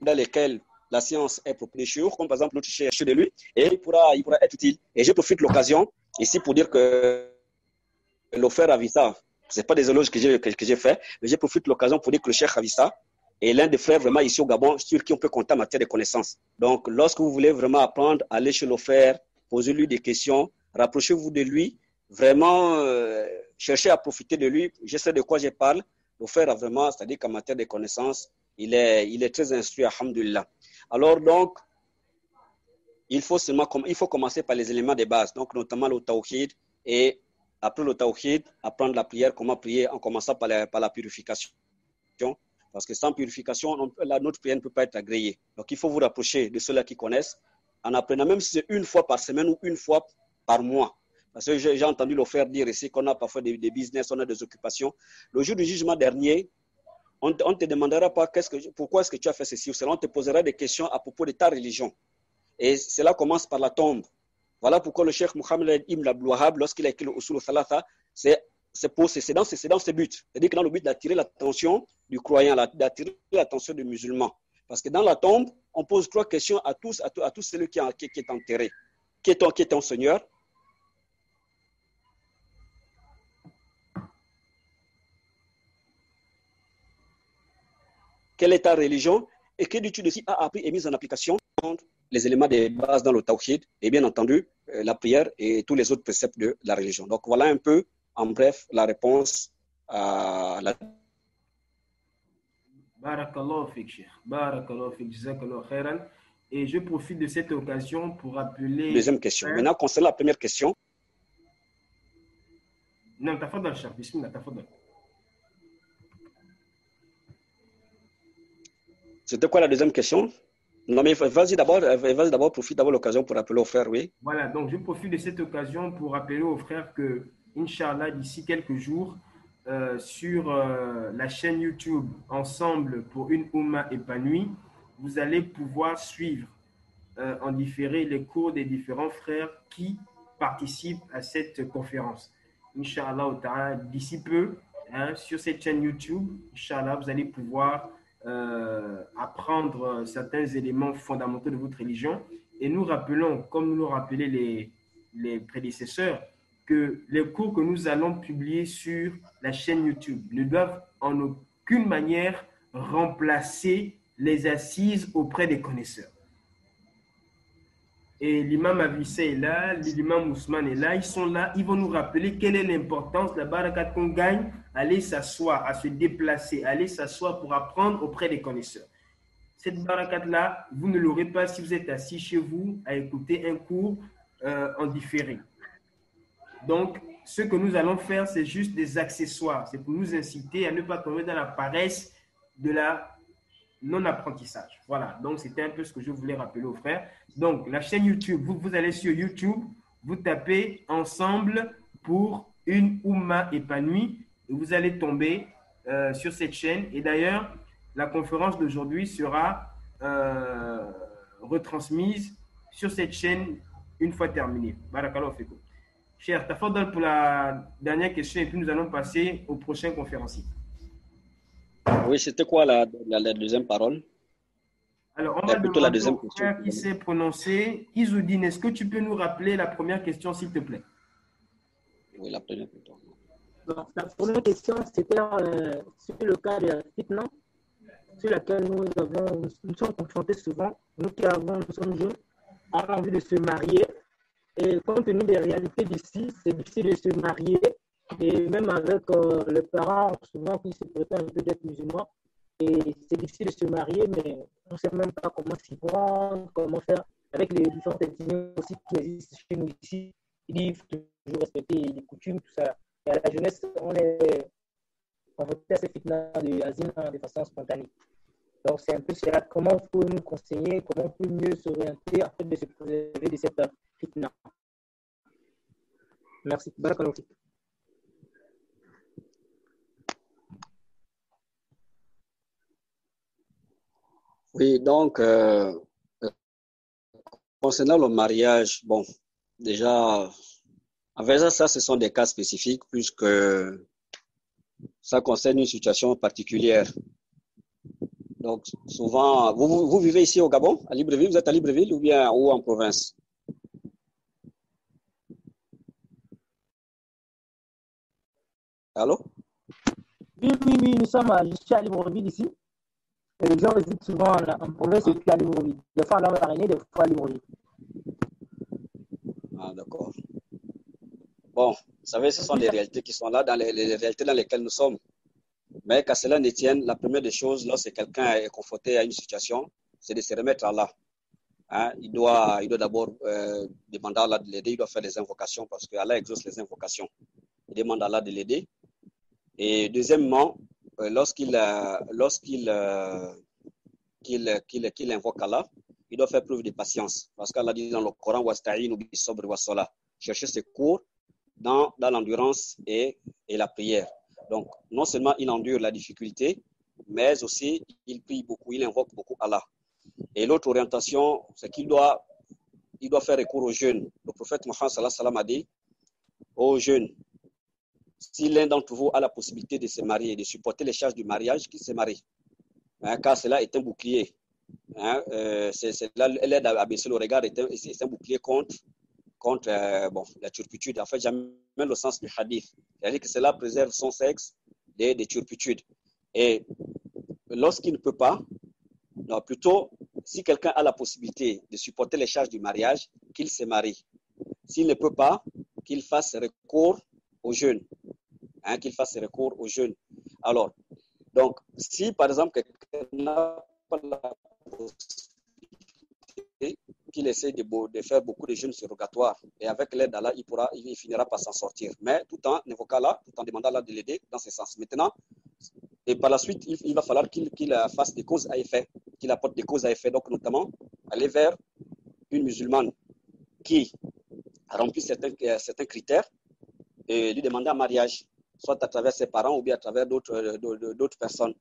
dans lesquels la science est proposée, comme par exemple notre chercheur de lui, et il pourra être utile. Et je profite de l'occasion ici pour dire que l'Ofer Avissa, ce n'est pas des éloges que j'ai fait, mais je profite de l'occasion pour dire que le Cheikh Avissa est l'un des frères vraiment ici au Gabon sur qui on peut compter en matière de connaissances. Donc, lorsque vous voulez vraiment apprendre, allez chez l'Ofer, posez-lui des questions, rapprochez-vous de lui, vraiment cherchez à profiter de lui. Je sais de quoi je parle. L'Ofer a vraiment, c'est-à-dire qu'en matière de connaissances, il est très instruit, alhamdulillah. Alors donc, il faut commencer par les éléments de base, donc notamment le tawhid, et après le tawhid, apprendre la prière, comment prier, en commençant par la purification. Parce que sans purification, notre prière ne peut pas être agréée. Donc il faut vous rapprocher de ceux-là qui connaissent, en apprenant, même si c'est une fois par semaine ou une fois par mois. Parce que j'ai entendu le faire dire ici qu'on a parfois des business, on a des occupations. Le jour du jugement dernier, on ne te demandera pas pourquoi est-ce que tu as fait ceci ou cela. On te posera des questions à propos de ta religion. Et cela commence par la tombe. Voilà pourquoi le Cheikh Mohammed Ibn Abdul Wahhab, lorsqu'il a écrit le Usul al-Thalatha, c'est dans ce but. C'est-à-dire que dans le but d'attirer l'attention du croyant, d'attirer l'attention du musulman. Parce que dans la tombe, on pose 3 questions à tous celui qui est enterré. Qui est ton Seigneur? Quelle est ta religion? Et que dis-tu de ce qui a appris et mis en application les éléments de base dans le tawhid et bien entendu la prière et tous les autres préceptes de la religion. Donc voilà un peu en bref la réponse à la... Barakallahu fik, Cheikh. Barakallahu fik, jazakallahu khairan. Et je profite de cette occasion pour appeler... Deuxième question. Maintenant, concernant la première question... Non, tafadal, Cheikh. Bismillah, tafadal. C'était quoi la deuxième question? Non, mais vas-y d'abord, profite d'avoir l'occasion pour appeler aux frères, oui. Voilà, donc je profite de cette occasion pour rappeler aux frères que, Inch'Allah, d'ici quelques jours, sur la chaîne YouTube Ensemble pour une Oumma épanouie, vous allez pouvoir suivre en différé les cours des différents frères qui participent à cette conférence. Inch'Allah, d'ici peu, sur cette chaîne YouTube, Inch'Allah, vous allez pouvoir apprendre certains éléments fondamentaux de votre religion. Et nous rappelons, comme nous l'ont rappelé les prédécesseurs, que les cours que nous allons publier sur la chaîne YouTube ne doivent en aucune manière remplacer les assises auprès des connaisseurs. Et l'imam Avissa est là, l'imam Ousmane est là, ils sont là, ils vont nous rappeler quelle est l'importance de la barakat qu'on gagne, aller s'asseoir, à se déplacer, aller s'asseoir pour apprendre auprès des connaisseurs. Cette barakat-là, vous ne l'aurez pas si vous êtes assis chez vous à écouter un cours en différé. Donc, ce que nous allons faire, c'est juste des accessoires. C'est pour nous inciter à ne pas tomber dans la paresse de la non-apprentissage. Voilà, donc c'était un peu ce que je voulais rappeler aux frères. Donc, la chaîne YouTube, vous allez sur YouTube, vous tapez Ensemble pour une Oumma épanouie et vous allez tomber sur cette chaîne. Et d'ailleurs, la conférence d'aujourd'hui sera retransmise sur cette chaîne une fois terminée. Barakallahu fikum. Cher, tafadal pour la dernière question et puis nous allons passer au prochain conférencier. Oui, c'était quoi la deuxième parole? Alors, on va demander au frère qui s'est prononcé. Isoudine, est-ce que tu peux nous rappeler la première question, s'il te plaît? Oui, la première question. Donc, la première question, c'était sur le cas de fitna, sur laquelle nous sommes confrontés souvent. Nous sommes jeunes, avons envie de se marier. Et compte tenu des réalités d'ici, c'est difficile de se marier Et même avec les parents, souvent, qui se prétendent peut-être musulmans, et c'est difficile de se marier, mais on ne sait même pas comment s'y prendre, comment faire avec les différentes ethnies aussi qui existent chez nous ici. Il faut toujours respecter les coutumes, tout ça. Et à la jeunesse, on est confronté à ces fitnas de asile de façon spontanée. Donc, c'est un peu cela. Comment on peut nous conseiller, comment on peut mieux s'orienter afin de se préserver de cette fitna. Merci. Barakallahu fik. Oui, donc, concernant le mariage, bon, déjà, avec ça, ce sont des cas spécifiques puisque ça concerne une situation particulière. Donc, souvent, vous vivez ici au Gabon, à Libreville, vous êtes à Libreville ou bien ou en province? Allô? Oui, nous sommes je suis à Libreville ici. Et les gens résident souvent en province et puis à Libreville. Des fois à l'Araignée, des fois à Libreville. Ah, d'accord. Bon, vous savez, ce sont des réalités qui sont là, dans les réalités dans lesquelles nous sommes. Mais qu'à cela ne tienne, la première des choses, lorsque quelqu'un est confronté à une situation, c'est de se remettre à Allah. Hein? Il doit d'abord demander à Allah de l'aider, il doit faire des invocations parce que Allah exauce les invocations. Il demande à Allah de l'aider. Et deuxièmement, lorsqu'il invoque Allah, il doit faire preuve de patience. Parce qu'Allah dit dans le Coran, wasta'inu bis-sabri was-salah. Chercher secours dans l'endurance et la prière. Donc, non seulement il endure la difficulté, mais aussi il prie beaucoup, il invoque beaucoup Allah. Et l'autre orientation, c'est qu'il doit faire recours aux jeunes. Le prophète Mohammed sallallahu alayhi wa sallam a dit aux jeunes, si l'un d'entre vous a la possibilité de se marier, de supporter les charges du mariage, qu'il se marie. Hein, car cela est un bouclier. Hein, l'aide à baisser le regard est un bouclier contre la turpitude. En fait, jamais le sens du hadith. C'est-à-dire que cela préserve son sexe des turpitudes. Et lorsqu'il ne peut pas, non, plutôt, si quelqu'un a la possibilité de supporter les charges du mariage, qu'il se marie. S'il ne peut pas, qu'il fasse recours aux jeunes. Hein, qu'il fasse recours aux jeunes. Alors, donc, si par exemple quelqu'un n'a pas la possibilité, qu'il essaie de faire beaucoup de jeûnes surrogatoires et avec l'aide d'Allah, il finira par s'en sortir. Mais tout en évoquant Allah, tout en demandant Allah de l'aider dans ce sens. Maintenant, et par la suite, il va falloir qu'il fasse des causes à effet, qu'il apporte des causes à effet. Donc, notamment, aller vers une musulmane qui remplit certains critères et lui demander un mariage, soit à travers ses parents ou bien à travers d'autres personnes.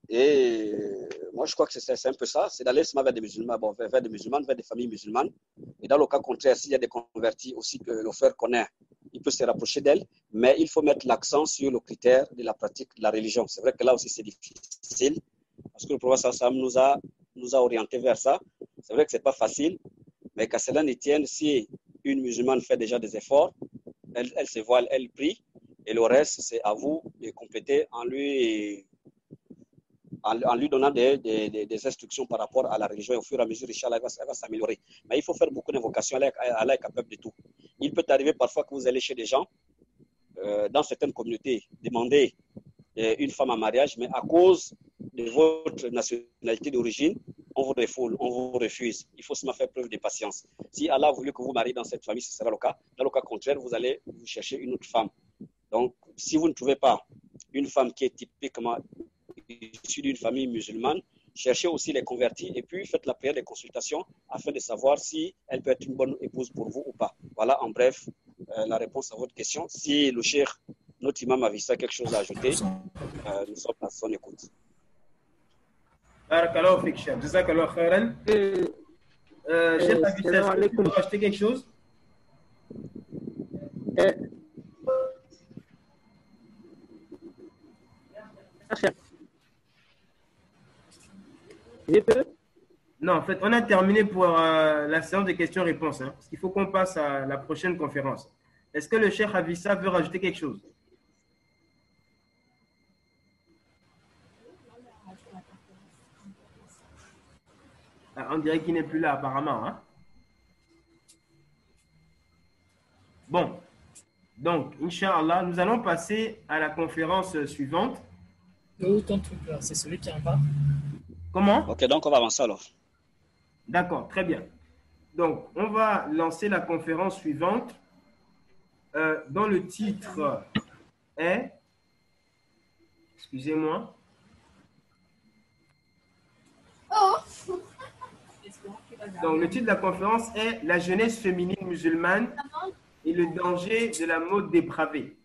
Et moi, je crois que c'est un peu ça, c'est d'aller vers des musulmans, vers des musulmanes, vers des familles musulmanes. Et dans le cas contraire, s'il y a des convertis aussi que le frère connaît, il peut se rapprocher d'elle, mais il faut mettre l'accent sur le critère de la pratique de la religion. C'est vrai que là aussi, c'est difficile, parce que le prophète Sassam nous a orientés vers ça. C'est vrai que ce n'est pas facile, mais qu'à cela ne tienne, si une musulmane fait déjà des efforts, elle se voile, elle prie, et le reste, c'est à vous de compléter en lui donnant des instructions par rapport à la religion. Et au fur et à mesure, Inch'Allah, elle va s'améliorer. Mais il faut faire beaucoup d'invocations. Allah est capable de tout. Il peut arriver parfois que vous allez chez des gens, dans certaines communautés, demander une femme en mariage, mais à cause de votre nationalité d'origine, on vous refoule, on vous refuse. Il faut seulement faire preuve de patience. Si Allah a voulu que vous mariez dans cette famille, ce sera le cas. Dans le cas contraire, vous allez vous chercher une autre femme. Donc, si vous ne trouvez pas une femme qui est typiquement issue d'une famille musulmane, cherchez aussi les convertis et puis faites la prière des consultations afin de savoir si elle peut être une bonne épouse pour vous ou pas. Voilà en bref la réponse à votre question. Si le cheikh, notre imam Avissa, quelque chose à ajouter, nous sommes à son écoute. Barakallahu fik, chef. Jazakallahu khairan. Chef Avissa, est-ce que tu peux rajouter quelque chose? Non, en fait, on a terminé pour la séance de questions-réponses. Hein, parce qu'il faut qu'on passe à la prochaine conférence. Est-ce que le cheikh Avissa veut rajouter quelque chose? Ah, on dirait qu'il n'est plus là, apparemment. Hein? Bon. Donc, Inch'Allah, nous allons passer à la conférence suivante. Ton truc là, c'est celui qui est en bas. Comment? Ok, donc on va avancer alors. D'accord, très bien. Donc, on va lancer la conférence suivante dont le titre est... Excusez-moi. Donc, le titre de la conférence est « La jeunesse féminine musulmane et le danger de la mode dépravée ».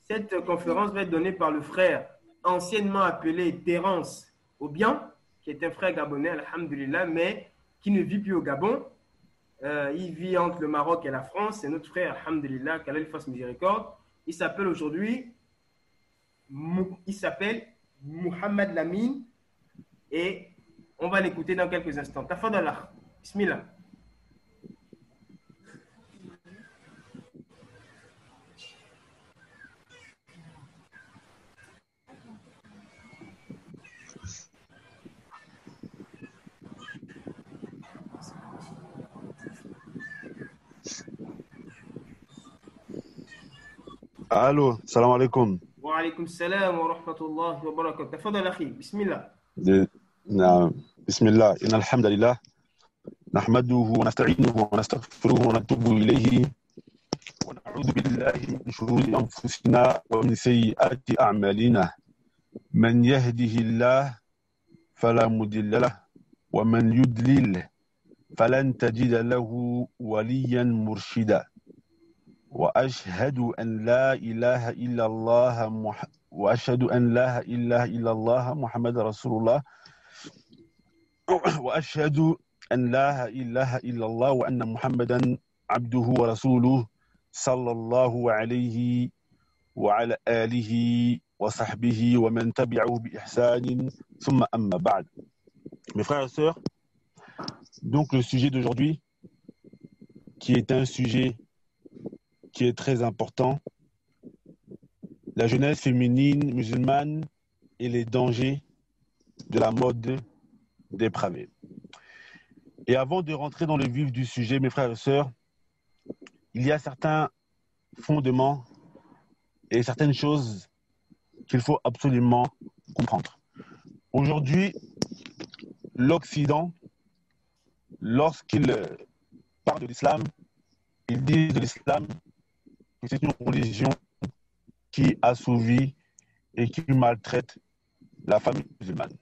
Cette conférence va être donnée par le frère anciennement appelé Terence Obian, qui est un frère gabonais, alhamdulillah, mais qui ne vit plus au Gabon. Il vit entre le Maroc et la France. C'est notre frère, alhamdulillah, qu'Allah lui fasse miséricorde. Il s'appelle aujourd'hui, Mohamed Lamine, et on va l'écouter dans quelques instants. Tafadallah, bismillah. الو السلام عليكم. وعليكم السلام ورحمة الله وبركاته. تفضل أخي بسم الله. نعم بسم الله إن الحمد لله نحمده ونستعينه ونستغفره ونتوب إليه ونعوذ بالله من شرور أنفسنا ومن سيئات أعمالنا من يهده الله فلا مضل له ومن يضلل فلن تجد له وليا مرشدا وأشهد أن لا إله إلا الله وأشهد أن لا إله إلا الله محمد رسول الله وأشهد أن لا إله إلا الله وأن محمدا عبده ورسوله صلى الله عليه وعلى آله وصحبه ومن تبعه بإحسان ثم أما بعد. Mes frères et sœurs, donc le sujet d'aujourd'hui, qui est un sujet qui est très important, la jeunesse féminine musulmane et les dangers de la mode dépravée. Et avant de rentrer dans le vif du sujet, mes frères et sœurs, il y a certains fondements et certaines choses qu'il faut absolument comprendre. Aujourd'hui, l'Occident, lorsqu'il parle de l'islam, il dit de l'islam que c'est une religion qui assouvit et qui maltraite la femme musulmane.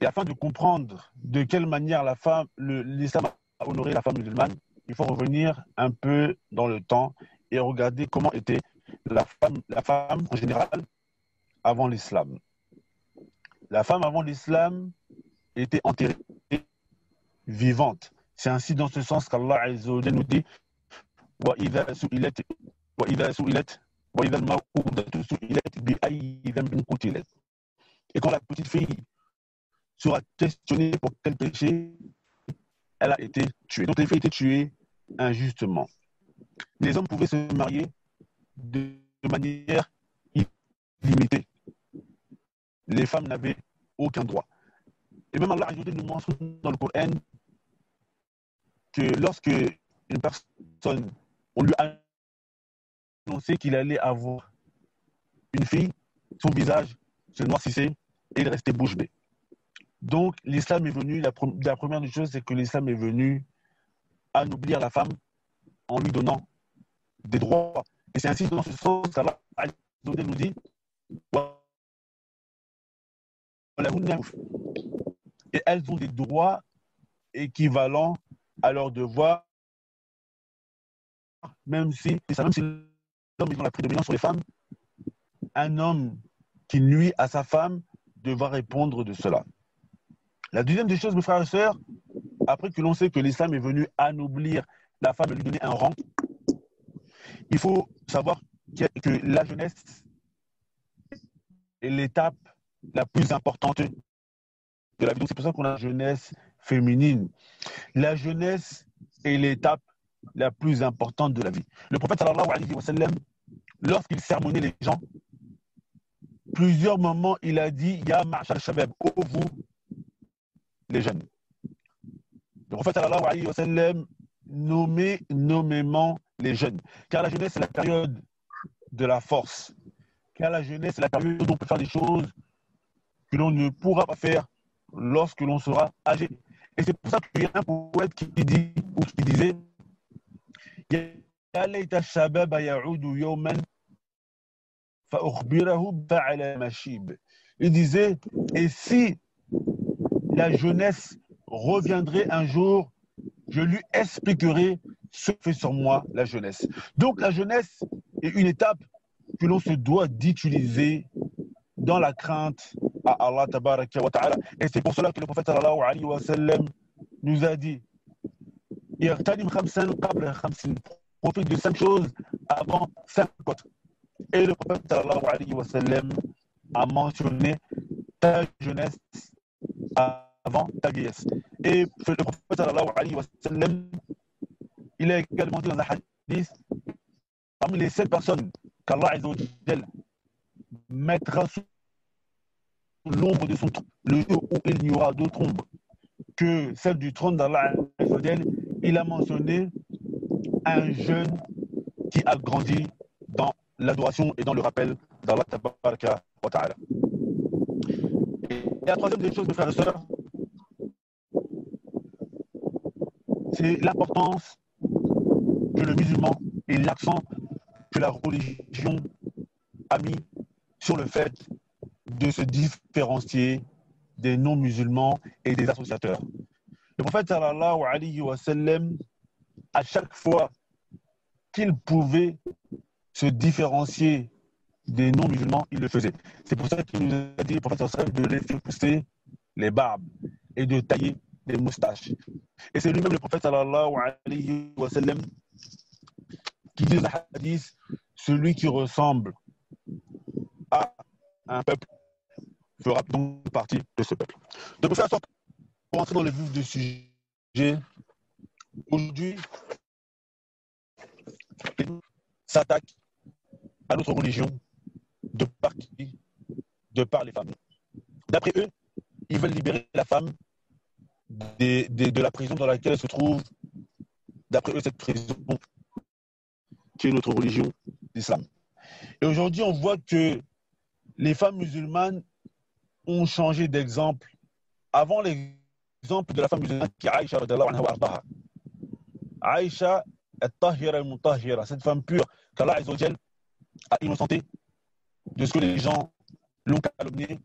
Et afin de comprendre de quelle manière l'islam a honoré la femme musulmane, il faut revenir un peu dans le temps et regarder comment était la femme en général avant l'islam. La femme avant l'islam était enterrée vivante. C'est ainsi dans ce sens qu'Allah Azza wa Jalla nous dit وإذا سئلت وإذا الموءودة سئلت بأي ذنب قتلت. Et quand la petite fille sera questionnée pour quel péché, elle a été tuée. Donc les filles étaient tuées injustement. Les hommes pouvaient se marier de manière illimitée. Les femmes n'avaient aucun droit. Et même Allah Azza wa Jalla nous montre dans le Coran que lorsque une personne, on lui a annoncé qu'il allait avoir une fille, son visage se noircissait et il restait bouche bée. Donc l'islam est venu, la première des choses, c'est que l'islam est venu anoblir la femme en lui donnant des droits. Et c'est ainsi dans ce sens qu'Allah nous dit et elles ont des droits équivalents à leurs devoirs, même si l'homme est dans la prédominance sur les femmes, un homme qui nuit à sa femme devra répondre de cela. La deuxième des choses, mes frères et sœurs, après que l'on sait que l'islam est venu anoblir la femme et lui donner un rang, il faut savoir que la jeunesse est l'étape la plus importante de la vie. C'est pour ça qu'on a la jeunesse féminine. La jeunesse est l'étape la plus importante de la vie. Le prophète sallallahu alayhi wa sallam, lorsqu'il sermonnait les gens, plusieurs moments il a dit Ya ma'shar shabab, ô vous les jeunes. Le prophète sallallahu alayhi wa sallam nommément les jeunes. Car la jeunesse, c'est la période de la force. Car la jeunesse, c'est la période où on peut faire des choses que l'on ne pourra pas faire lorsque l'on sera âgé. Et c'est pour ça qu'il y a un poète qui dit, ou qui disait, Ya layta shababa ya'udu yawman fa ukhbirahu ba'ala mashib. Il disait, et si la jeunesse reviendrait un jour, je lui expliquerai ce que fait sur moi la jeunesse. Donc la jeunesse est une étape que l'on se doit d'utiliser dans la crainte à Allah tabaraka wa ta'ala. Et c'est pour cela que le prophète sallallahu alayhi wa sallam nous a dit profite de 5 choses avant 5 autres. Et le prophète sallallahu alayhi wa sallam a mentionné ta jeunesse avant ta vieillesse. Et le prophète sallallahu alayhi wa sallam, il a également dit dans un hadith, parmi les 7 personnes qu'Allah azza wa jalla mettra sous l'ombre de son trône, le jour où il n'y aura d'autre ombre que celle du trône d'Allah azza wa jalla, il a mentionné un jeune qui a grandi dans l'adoration et dans le rappel d'Allah tabaraka wa ta'ala. Et la troisième des choses, mes frères et sœurs, c'est l'importance que le musulman et l'accent que la religion a mis sur le fait de se différencier des non-musulmans et des associateurs. Le prophète sallallahu alayhi wa sallam, à chaque fois qu'il pouvait se différencier des non-musulmans, il le faisait. C'est pour ça qu'il nous a dit, le prophète sallallahu alayhi wa sallam, de laisser pousser les barbes et de tailler les moustaches. Et c'est lui-même le prophète sallallahu alayhi wa sallam qui dit dans le hadith, celui qui ressemble à un peuple fera donc partie de ce peuple. Donc, pour entrer dans le vif du sujet, aujourd'hui, s'attaque à notre religion de par les femmes. D'après eux, ils veulent libérer la femme de la prison dans laquelle elle se trouve. D'après eux, cette prison qui est notre religion, l'islam. Et aujourd'hui, on voit que les femmes musulmanes ont changé d'exemple. Avant l'exemple de la femme musulmane qui est Aïcha radhiyallahu anha wa ardaha. Aïcha at-tahira al-mutahhira, cette femme pure qu'Allah azza wa jalla a innocentée de ce que les gens l'ont calomnié,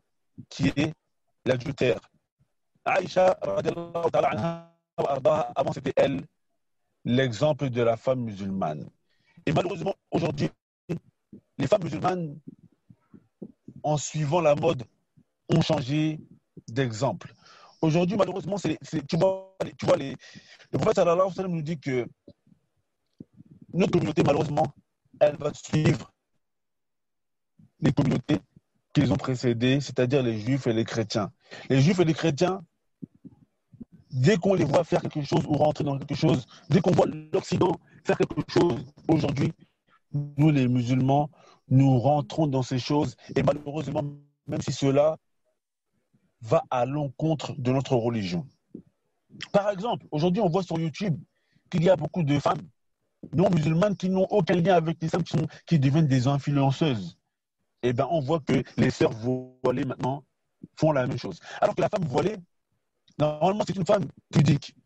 qui est l'adultère. Aïcha radhiyallahu anha wa ardaha, avant c'était elle l'exemple de la femme musulmane. Et malheureusement, aujourd'hui, les femmes musulmanes, en suivant la mode, ont changé d'exemple. Aujourd'hui, malheureusement, tu vois, le prophète sallallahu alayhi wa sallam nous dit que notre communauté, malheureusement, elle va suivre les communautés qui les ont précédées, c'est-à-dire les juifs et les chrétiens. Les juifs et les chrétiens, dès qu'on les voit faire quelque chose ou rentrer dans quelque chose, dès qu'on voit l'Occident faire quelque chose, aujourd'hui, nous les musulmans, nous rentrons dans ces choses et malheureusement, même si cela va à l'encontre de notre religion. Par exemple, aujourd'hui, on voit sur YouTube qu'il y a beaucoup de femmes non musulmanes qui n'ont aucun lien avec l'islam, qui deviennent des influenceuses. Et bien, on voit que les sœurs voilées maintenant font la même chose. Alors que la femme voilée, normalement, c'est une femme pudique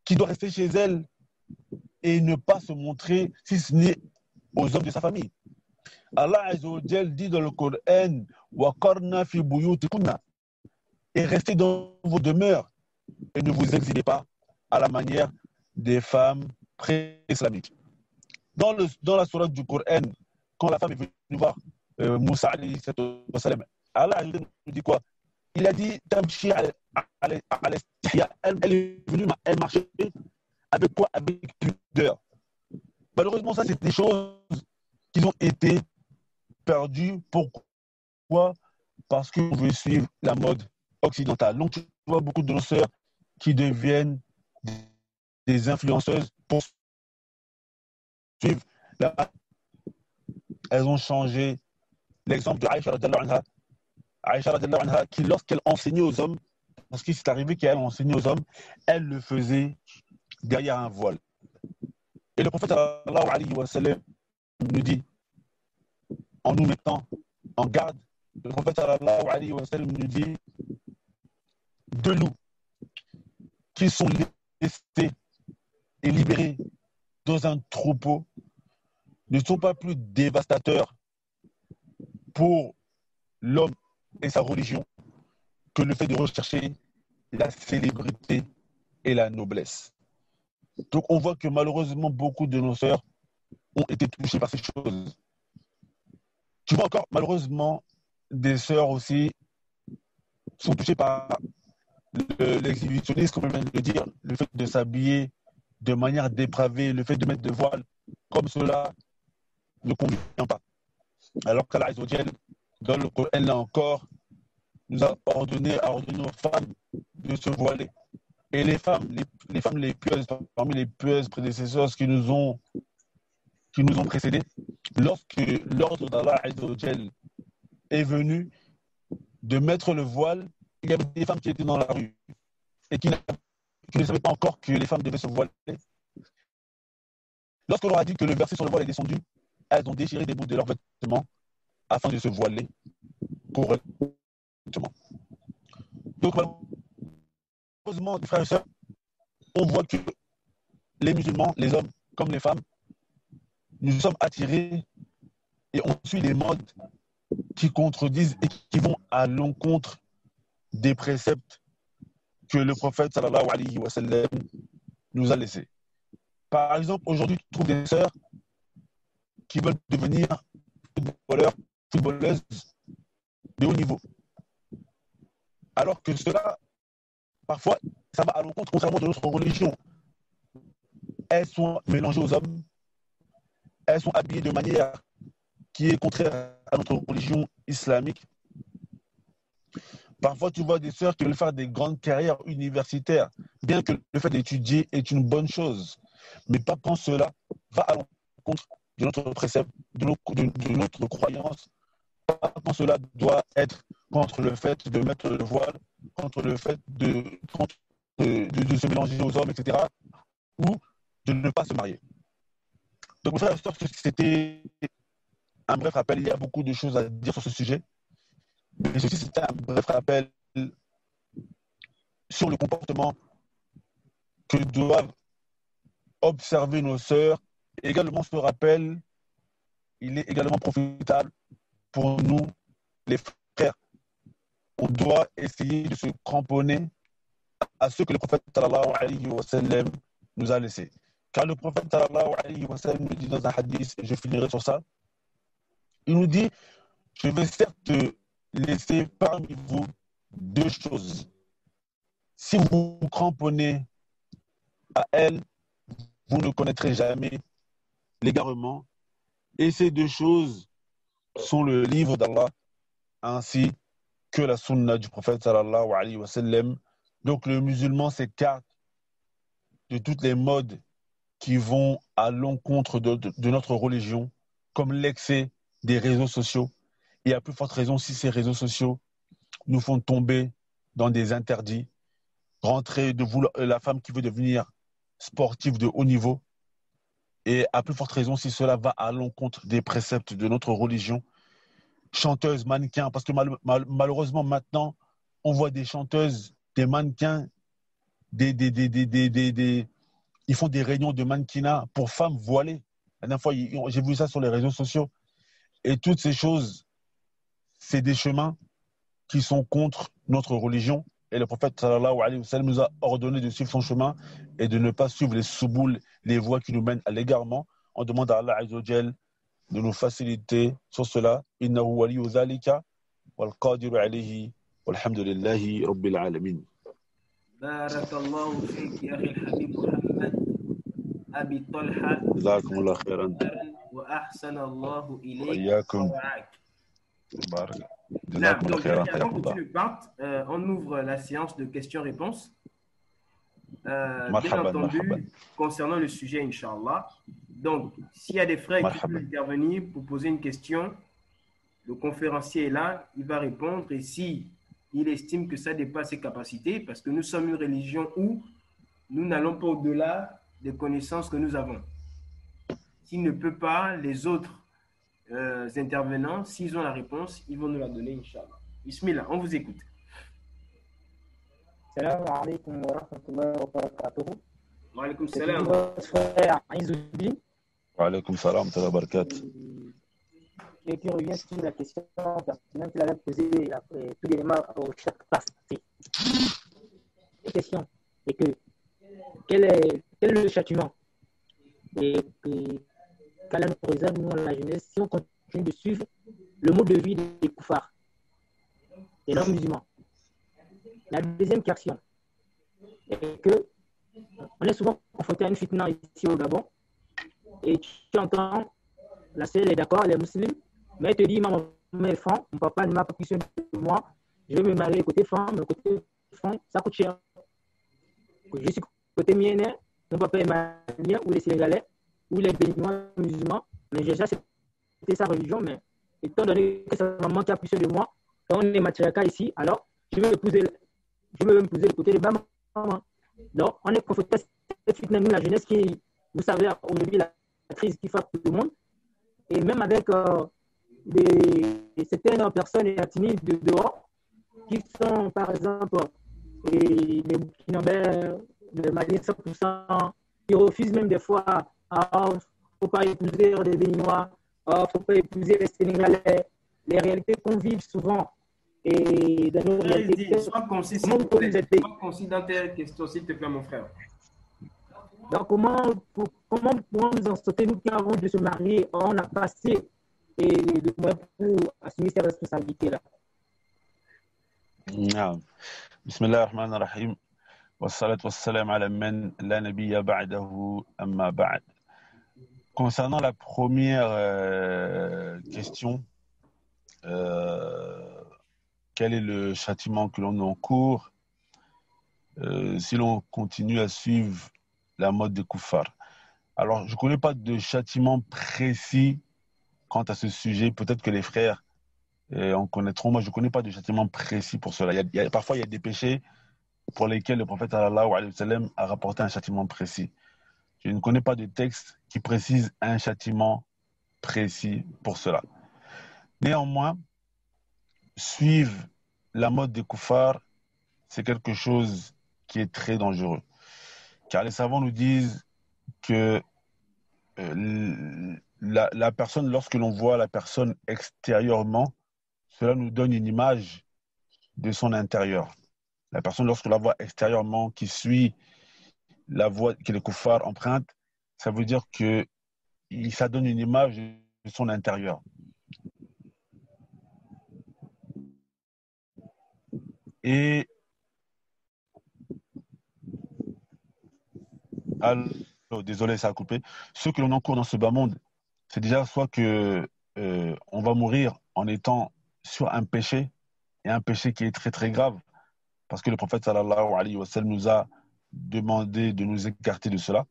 qui doit rester chez elle et ne pas se montrer, si ce n'est aux hommes de sa famille. Allah azza wa jalla dit dans le Coran, wa qarna fi buyutikunna, et restez dans vos demeures et ne vous exilez pas à la manière des femmes pré-islamiques. Dans la sourate du Coran, quand la femme est venue voir Moussa alayhi salam, Allah nous dit quoi? Il a dit Tamshi al-istihya, elle est venue, elle marchait avec quoi? Avec pudeur. Malheureusement, ça, c'est des choses qui ont été perdues. Pourquoi? Parce qu'on veut suivre la mode occidentale. Donc, tu vois beaucoup de nos sœurs qui deviennent des influenceuses pour suivre la mode. Elles ont changé l'exemple de Aïcha radhiyallahu anha. Aïcha radhiyallahu anha, qui lorsqu'elle enseignait aux hommes, parce qu'il s'est arrivé qu'elle enseignait aux hommes, elle le faisait derrière un voile. Et le prophète sallallahu alayhi wa sallam nous dit, en nous mettant en garde, le prophète sallallahu alayhi wa sallam nous dit, deux loups qui sont laissés et libérés dans un troupeau ne sont pas plus dévastateurs pour l'homme et sa religion que le fait de rechercher la célébrité et la noblesse. Donc on voit que malheureusement beaucoup de nos sœurs ont été touchées par ces choses. Tu vois encore malheureusement des sœurs aussi sont touchées par l'exhibitionnisme, comme je viens de le dire, le fait de s'habiller de manière dépravée, le fait de mettre de voile comme cela ne convient pas. Alors qu'Allah Azza wa Jal, dans le Coran, là encore, nous a ordonné aux femmes de se voiler. Et les femmes les pieuses, parmi les pieuses prédécesseurs qui nous ont précédés, lorsque l'ordre d'Allah Azza wa Jal est venu de mettre le voile, il y avait des femmes qui étaient dans la rue et qui ne savaient pas encore que les femmes devaient se voiler. Lorsque l'on a dit que le verset sur le voile est descendu, elles ont déchiré des bouts de leurs vêtements afin de se voiler correctement. Donc, malheureusement, frères et sœurs, on voit que les musulmans, les hommes comme les femmes, nous sommes attirés et on suit les modes qui contredisent et qui vont à l'encontre des préceptes que le prophète sallallahu alayhi wa sallam nous a laissés. Par exemple, aujourd'hui, tu trouves des sœurs qui veulent devenir footballeuses de haut niveau. Alors que cela, parfois, ça va à l'encontre contrairement de notre religion. Elles sont mélangées aux hommes, elles sont habillées de manière qui est contraire à notre religion islamique. Parfois, tu vois des sœurs qui veulent faire des grandes carrières universitaires, bien que le fait d'étudier est une bonne chose, mais pas quand cela va à l'encontre de notre précepte, de notre croyance, pas quand cela doit être contre le fait de mettre le voile, contre le fait de se mélanger aux hommes, etc., ou de ne pas se marier. Donc, mon frère et sœur, c'était un bref rappel. Il y a beaucoup de choses à dire sur ce sujet. Mais ceci, c'était un bref rappel sur le comportement que doivent observer nos sœurs. Et également, ce rappel, il est également profitable pour nous, les frères. On doit essayer de se cramponner à ce que le prophète sallallahu alayhi wa sallam nous a laissé. Car le prophète sallallahu alayhi wa sallam nous dit dans un hadith, et je finirai sur ça, il nous dit, je vais certes laisser parmi vous deux choses. Si vous vous cramponnez à elles, vous ne connaîtrez jamais l'égarement. Et ces deux choses sont le livre d'Allah ainsi que la sunna du prophète sallallahu alayhi wa sallam. Donc le musulman s'écarte de toutes les modes qui vont à l'encontre de notre religion, comme l'excès des réseaux sociaux. Et à plus forte raison si ces réseaux sociaux nous font tomber dans des interdits, la femme qui veut devenir sportive de haut niveau, et à plus forte raison si cela va à l'encontre des préceptes de notre religion. Chanteuses, mannequins, parce que malheureusement maintenant, on voit des chanteuses, des mannequins, ils font des réunions de mannequinat pour femmes voilées. La dernière fois, j'ai vu ça sur les réseaux sociaux. Et toutes ces choses, c'est des chemins qui sont contre notre religion. Et le prophète sallallahu alayhi wa sallam nous a ordonné de suivre son chemin et de ne pas suivre les souboules, les voies qui nous mènent à l'égarement. On demande à Allah Azza wa Jal de nous faciliter sur cela. Innahu waliyu dhalika wal qadiru alayhi walhamdulillahi rabbil alamin. Barakallahu fik ya akhi al-habib Muhammad Abi Talha. Jazakumullah khairan. Wa ahsana Allahu ilayk. Wa iyyakum. Barak. Jazakumullah khairan. Avant que tu ne partes, on ouvre la séance de questions-réponses. Bien entendu, concernant le sujet, Inch'Allah. Donc, s'il y a des frères qui veulent intervenir pour poser une question, le conférencier est là, il va répondre. Et si il estime que ça dépasse ses capacités, parce que nous sommes une religion où nous n'allons pas au-delà des connaissances que nous avons. S'il ne peut pas, les autres intervenants, s'ils ont la réponse, ils vont nous la donner, Inch'Allah. Bismillah, on vous écoute. Salam alaikum wa rahmatullahi wa barakatuh. Wa alaikum C'est salam. votre frère Aïzouddin Wa alaykum salam wa barakatuh. qui revient sur la question pertinente qu'il avait posée tout l'élément au chapitre passé. La question est que quel est le châtiment et qu'Allah nous réserve, nous, la jeunesse, si on continue de suivre le mode de vie des koufars, des non-musulmans. La deuxième question est que on est souvent confronté à une fitna ici au Gabon et tu entends la sœur est d'accord, elle est musulmane, mais elle te dit maman est franc, mon papa ne m'a pas pris soin de moi, je vais me marier côté femme, mais côté franc, ça coûte cher. Je suis côté mien, mon papa est malien ou les Sénégalais ou les Béninois musulmans, mais j'ai déjà accepté sa religion, mais étant donné que sa maman qui a pris soin de moi, quand on est matriarcat ici, alors je vais m'épouser le côté de ma maman. Donc, on est confronté à cette fitna, nous, la jeunesse qui, vous savez, aujourd'hui, la crise qui frappe tout le monde, et même avec certaines personnes timides dehors, qui sont, par exemple, les Burkinabés, les Maliens 100%, qui refusent même des fois, il ne faut pas épouser les Béninois, il ne faut pas épouser les Sénégalais, les réalités qu'on vit souvent. Et dans nos réalités, sois concis dans tes questions, s'il te plaît, mon frère. Donc, comment pouvons-nous en sortir, nous qui avons de se marier, on a passé les moyens pour assumer ces responsabilités-là? Bismillah ar-Rahman ar-Rahim. Wassalat wassalam ala man la nabiyya ba'dahu amma ba'd. Concernant la première question, quel est le châtiment que l'on encourt si l'on continue à suivre la mode des koufars? Alors, je ne connais pas de châtiment précis quant à ce sujet. Peut-être que les frères en connaîtront. Moi, je ne connais pas de châtiment précis pour cela. Parfois, il y a des péchés pour lesquels le prophète sallallahu alayhi wa sallam a rapporté un châtiment précis. Je ne connais pas de texte qui précise un châtiment précis pour cela. Néanmoins, suivre la mode des koufars, c'est quelque chose qui est très dangereux. Car les savants nous disent que la personne, lorsque l'on voit la personne extérieurement, cela nous donne une image de son intérieur. La personne, lorsque la voit extérieurement, qui suit la voie que les koufars empruntent, ça veut dire que ça donne une image de son intérieur. Et alors, désolé, ça a coupé. Ce que l'on encourt dans ce bas monde, c'est déjà soit que on va mourir en étant sur un péché, et un péché qui est très très grave, parce que le prophète sallallahu alayhi wa sallam nous a demandé de nous écarter de cela.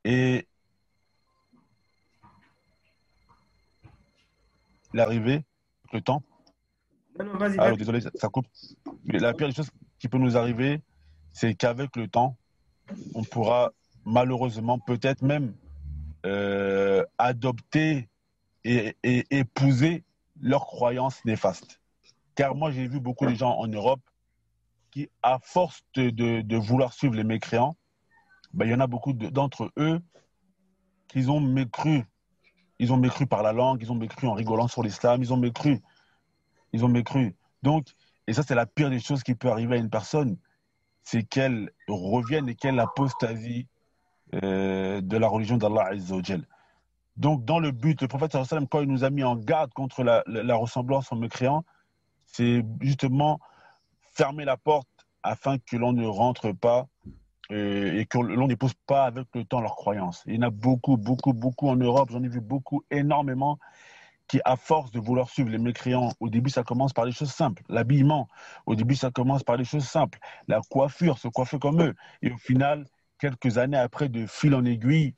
Et l'arrivée, le temps. Non, vas-y. Alors, désolé, ça coupe. Mais la pire des choses qui peut nous arriver, c'est qu'avec le temps, on pourra malheureusement peut-être même adopter et épouser leurs croyances néfastes. Car moi, j'ai vu beaucoup de gens en Europe qui, à force de vouloir suivre les mécréants, il y en a beaucoup d'entre eux qui ont mécru. Ils ont mécru par la langue, ils ont mécru en rigolant sur l'islam, ils ont mécru. Donc, et ça, c'est la pire des choses qui peut arriver à une personne, c'est qu'elle revienne et qu'elle apostasie de la religion d'Allah Azza wa Jal. Donc, dans le but, le prophète sallallahu alayhi wa sallam, quand il nous a mis en garde contre la ressemblance aux mécréants, c'est justement fermer la porte afin que l'on ne rentre pas et que l'on n'épouse pas avec le temps leurs croyances. Il y en a beaucoup en Europe, j'en ai vu beaucoup, énormément, qui, à force de vouloir suivre les mécréants, au début, ça commence par des choses simples. L'habillement, au début, ça commence par des choses simples. La coiffure, se coiffer comme eux. Et au final, quelques années après, de fil en aiguille,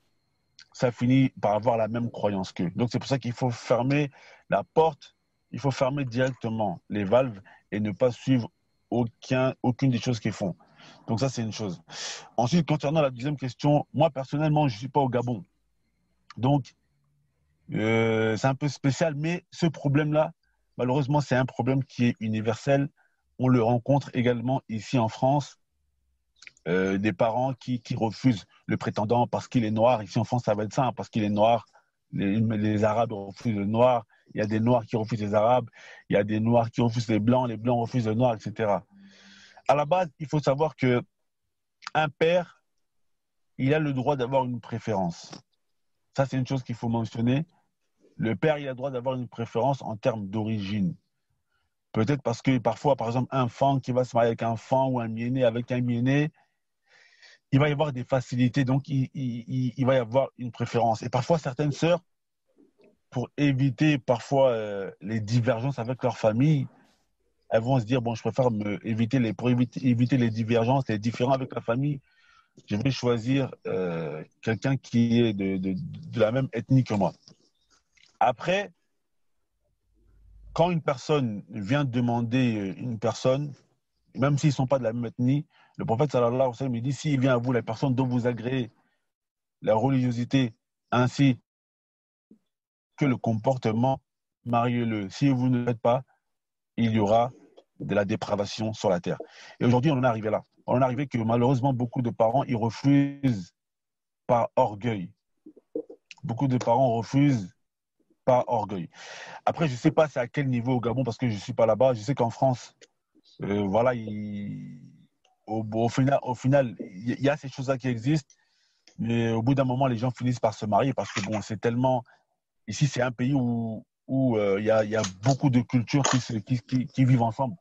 ça finit par avoir la même croyance qu'eux. Donc, c'est pour ça qu'il faut fermer la porte, il faut fermer directement les valves et ne pas suivre aucune des choses qu'ils font. Donc, ça, c'est une chose. Ensuite, concernant la deuxième question, moi, personnellement, je ne suis pas au Gabon. Donc, c'est un peu spécial, mais ce problème-là, malheureusement, c'est un problème qui est universel. On le rencontre également ici en France, des parents qui refusent le prétendant parce qu'il est noir. Ici en France, ça va être ça, hein, parce qu'il est noir. Les Arabes refusent le noir. Il y a des noirs qui refusent les Arabes. Il y a des noirs qui refusent les blancs refusent les noirs, etc. À la base, il faut savoir que un père, il a le droit d'avoir une préférence. Ça, c'est une chose qu'il faut mentionner. Le père, il a le droit d'avoir une préférence en termes d'origine. Peut-être parce que parfois, par exemple, un Fan qui va se marier avec un Fan ou un Miéné avec un Miéné, il va y avoir des facilités, donc il va y avoir une préférence. Et parfois, certaines sœurs, pour éviter parfois les divergences avec leur famille, elles vont se dire, bon, je préfère éviter les divergences, les différends avec la famille, je vais choisir quelqu'un qui est de la même ethnie que moi. Après, quand une personne vient demander une personne, même s'ils ne sont pas de la même ethnie, le prophète sallallahu alayhi wa sallam il dit, s'il vient à vous, la personne dont vous agréez la religiosité ainsi que le comportement, mariez-le. Si vous ne le faites pas, il y aura de la dépravation sur la terre. Et aujourd'hui, on en est arrivé là. On en est arrivé que malheureusement, beaucoup de parents, ils refusent par orgueil. Beaucoup de parents refusent par orgueil. Après, je ne sais pas c'est à quel niveau au Gabon, parce que je ne suis pas là-bas. Je sais qu'en France, voilà, au final, il y a ces choses-là qui existent, mais au bout d'un moment, les gens finissent par se marier parce que bon, c'est tellement... Ici, c'est un pays où il y a beaucoup de cultures qui vivent ensemble.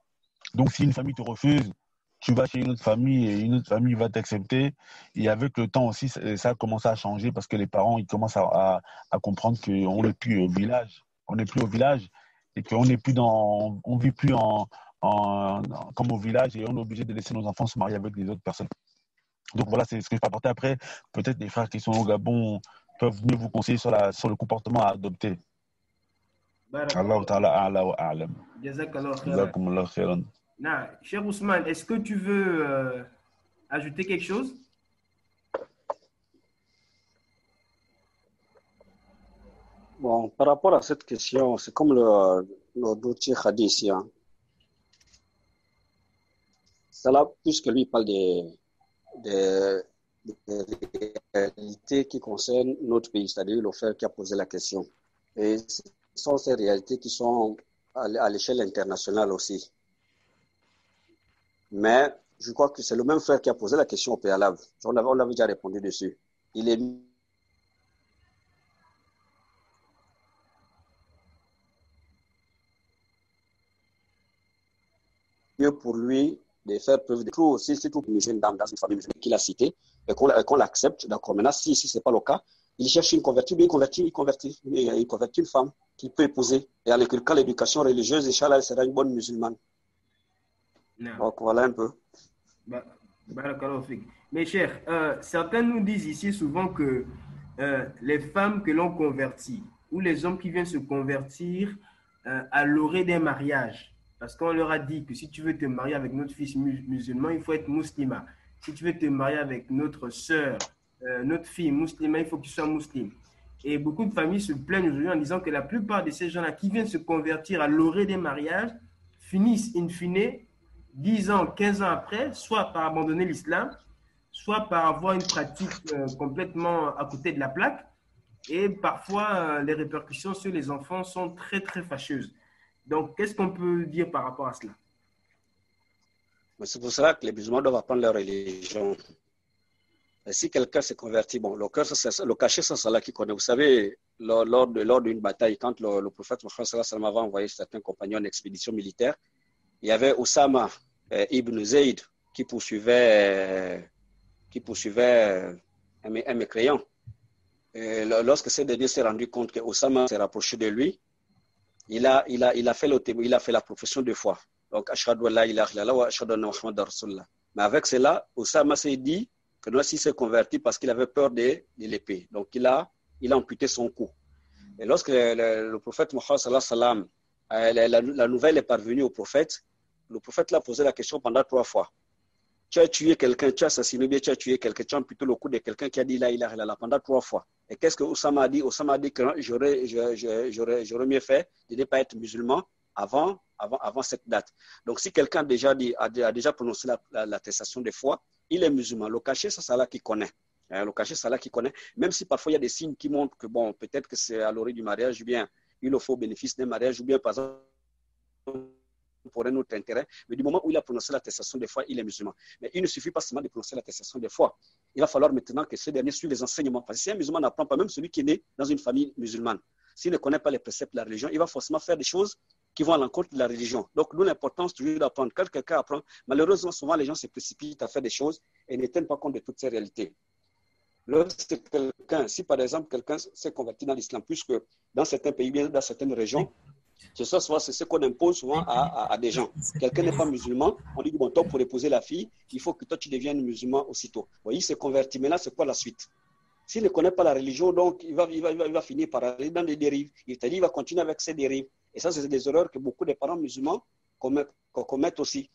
Donc, si une famille te refuse, tu vas chez une autre famille et une autre famille va t'accepter. Et avec le temps aussi, ça a commencé à changer parce que les parents ils commencent à comprendre qu'on n'est plus au village. On n'est plus au village et qu'on n'est plus on vit plus comme au village et on est obligé de laisser nos enfants se marier avec des autres personnes. Donc voilà, c'est ce que je peux apporter. Après, peut-être les frères qui sont au Gabon peuvent mieux vous conseiller sur le comportement à adopter. Allah ta'ala a'la wa a'lam. Jazakumullah khairan. Cher Ousmane, est-ce que tu veux ajouter quelque chose? Bon, par rapport à cette question, c'est comme le doutier a dit ici. Hein. C'est là, puisque lui parle des réalités qui concernent notre pays, c'est-à-dire le frère qui a posé la question. Et ce sont ces réalités qui sont à l'échelle internationale aussi. Mais je crois que c'est le même frère qui a posé la question au préalable. On avait déjà répondu dessus. Il est mieux pour lui de faire preuve de tout aussi, c'est tout une jeune dame dans une famille musulmane qu'il a citée, et qu'on l'accepte. D'accord. Maintenant, si ce n'est pas le cas, il cherche une convertie, il convertit une femme qu'il peut épouser. Et en inculquant l'éducation religieuse, Inch'Allah, elle sera une bonne musulmane. Non. Donc voilà un peu. Mes chers, certains nous disent ici souvent que les femmes que l'on convertit ou les hommes qui viennent se convertir à l'orée des mariages, parce qu'on leur a dit que si tu veux te marier avec notre fils musulman, il faut être musulman. Si tu veux te marier avec notre sœur, notre fille musulmane, il faut que tu sois musulman. Et beaucoup de familles se plaignent aujourd'hui en disant que la plupart de ces gens-là qui viennent se convertir à l'orée des mariages finissent in fine 10 ans, 15 ans après, soit par abandonner l'islam, soit par avoir une pratique complètement à côté de la plaque. Et parfois, les répercussions sur les enfants sont très, très fâcheuses. Donc, qu'est-ce qu'on peut dire par rapport à cela? C'est pour cela que les musulmans doivent apprendre leur religion. Et si quelqu'un s'est converti, bon, le cachet, c'est cela qu'il connaît. Vous savez, lors d'une bataille, quand le prophète Mohammed avait envoyé certains compagnons en expédition militaire, il y avait Oussama ibn Zayd qui poursuivait un mécréant. Et lorsque ce dernier s'est rendu compte que Oussama s'est rapproché de lui, il a fait la profession de foi. Donc, Ashhadu an la ilaha illallah wa ashhadu anna Muhammadan Rasulullah. Mais avec cela, Oussama s'est dit que là, s'il s'est converti parce qu'il avait peur de l'épée. Donc, il a amputé son cou. Et lorsque le prophète Mohammed sallallahu alayhi wa sallam, la nouvelle est parvenue au prophète, le prophète l'a posé la question pendant 3 fois. tu as tué quelqu'un, tu as assassiné, bien tu as tué quelqu'un, tu as plutôt le coup de quelqu'un qui a dit la ilaha illallah pendant 3 fois. Et qu'est-ce que Oussama a dit? Oussama a dit que j'aurais mieux fait de ne pas être musulman avant cette date. Donc, si quelqu'un a déjà prononcé l'attestation de foi, il est musulman. Le cachet, c'est Allah qui connaît. Le cachet, c'est Allah qui connaît. Même si parfois il y a des signes qui montrent que, bon, peut-être que c'est à l'orée du mariage, ou bien il le faut au bénéfice d'un mariage, ou bien par exemple pour un autre intérêt, mais du moment où il a prononcé l'attestation de foi, il est musulman. Mais il ne suffit pas seulement de prononcer l'attestation de foi. Il va falloir maintenant que ce dernier suive les enseignements. Parce que si un musulman n'apprend pas, même celui qui est né dans une famille musulmane, s'il ne connaît pas les préceptes de la religion, il va forcément faire des choses qui vont à l'encontre de la religion. Donc, d'où l'importance toujours d'apprendre. Quand quelqu'un apprend, malheureusement, souvent les gens se précipitent à faire des choses et ne tiennent pas compte de toutes ces réalités. Lorsque si par exemple quelqu'un s'est converti dans l'islam, puisque dans certains pays, bien dans certaines régions, c'est ce qu'on impose souvent à des gens. Quelqu'un n'est pas musulman, on lui dit, bon, toi, pour épouser la fille, il faut que toi, tu deviennes musulman aussitôt. Bon, il s'est converti, mais là, c'est quoi la suite? S'il ne connaît pas la religion, donc il va finir par aller dans des dérives. Il va continuer avec ces dérives. Et ça, c'est des erreurs que beaucoup de parents musulmans commettent aussi.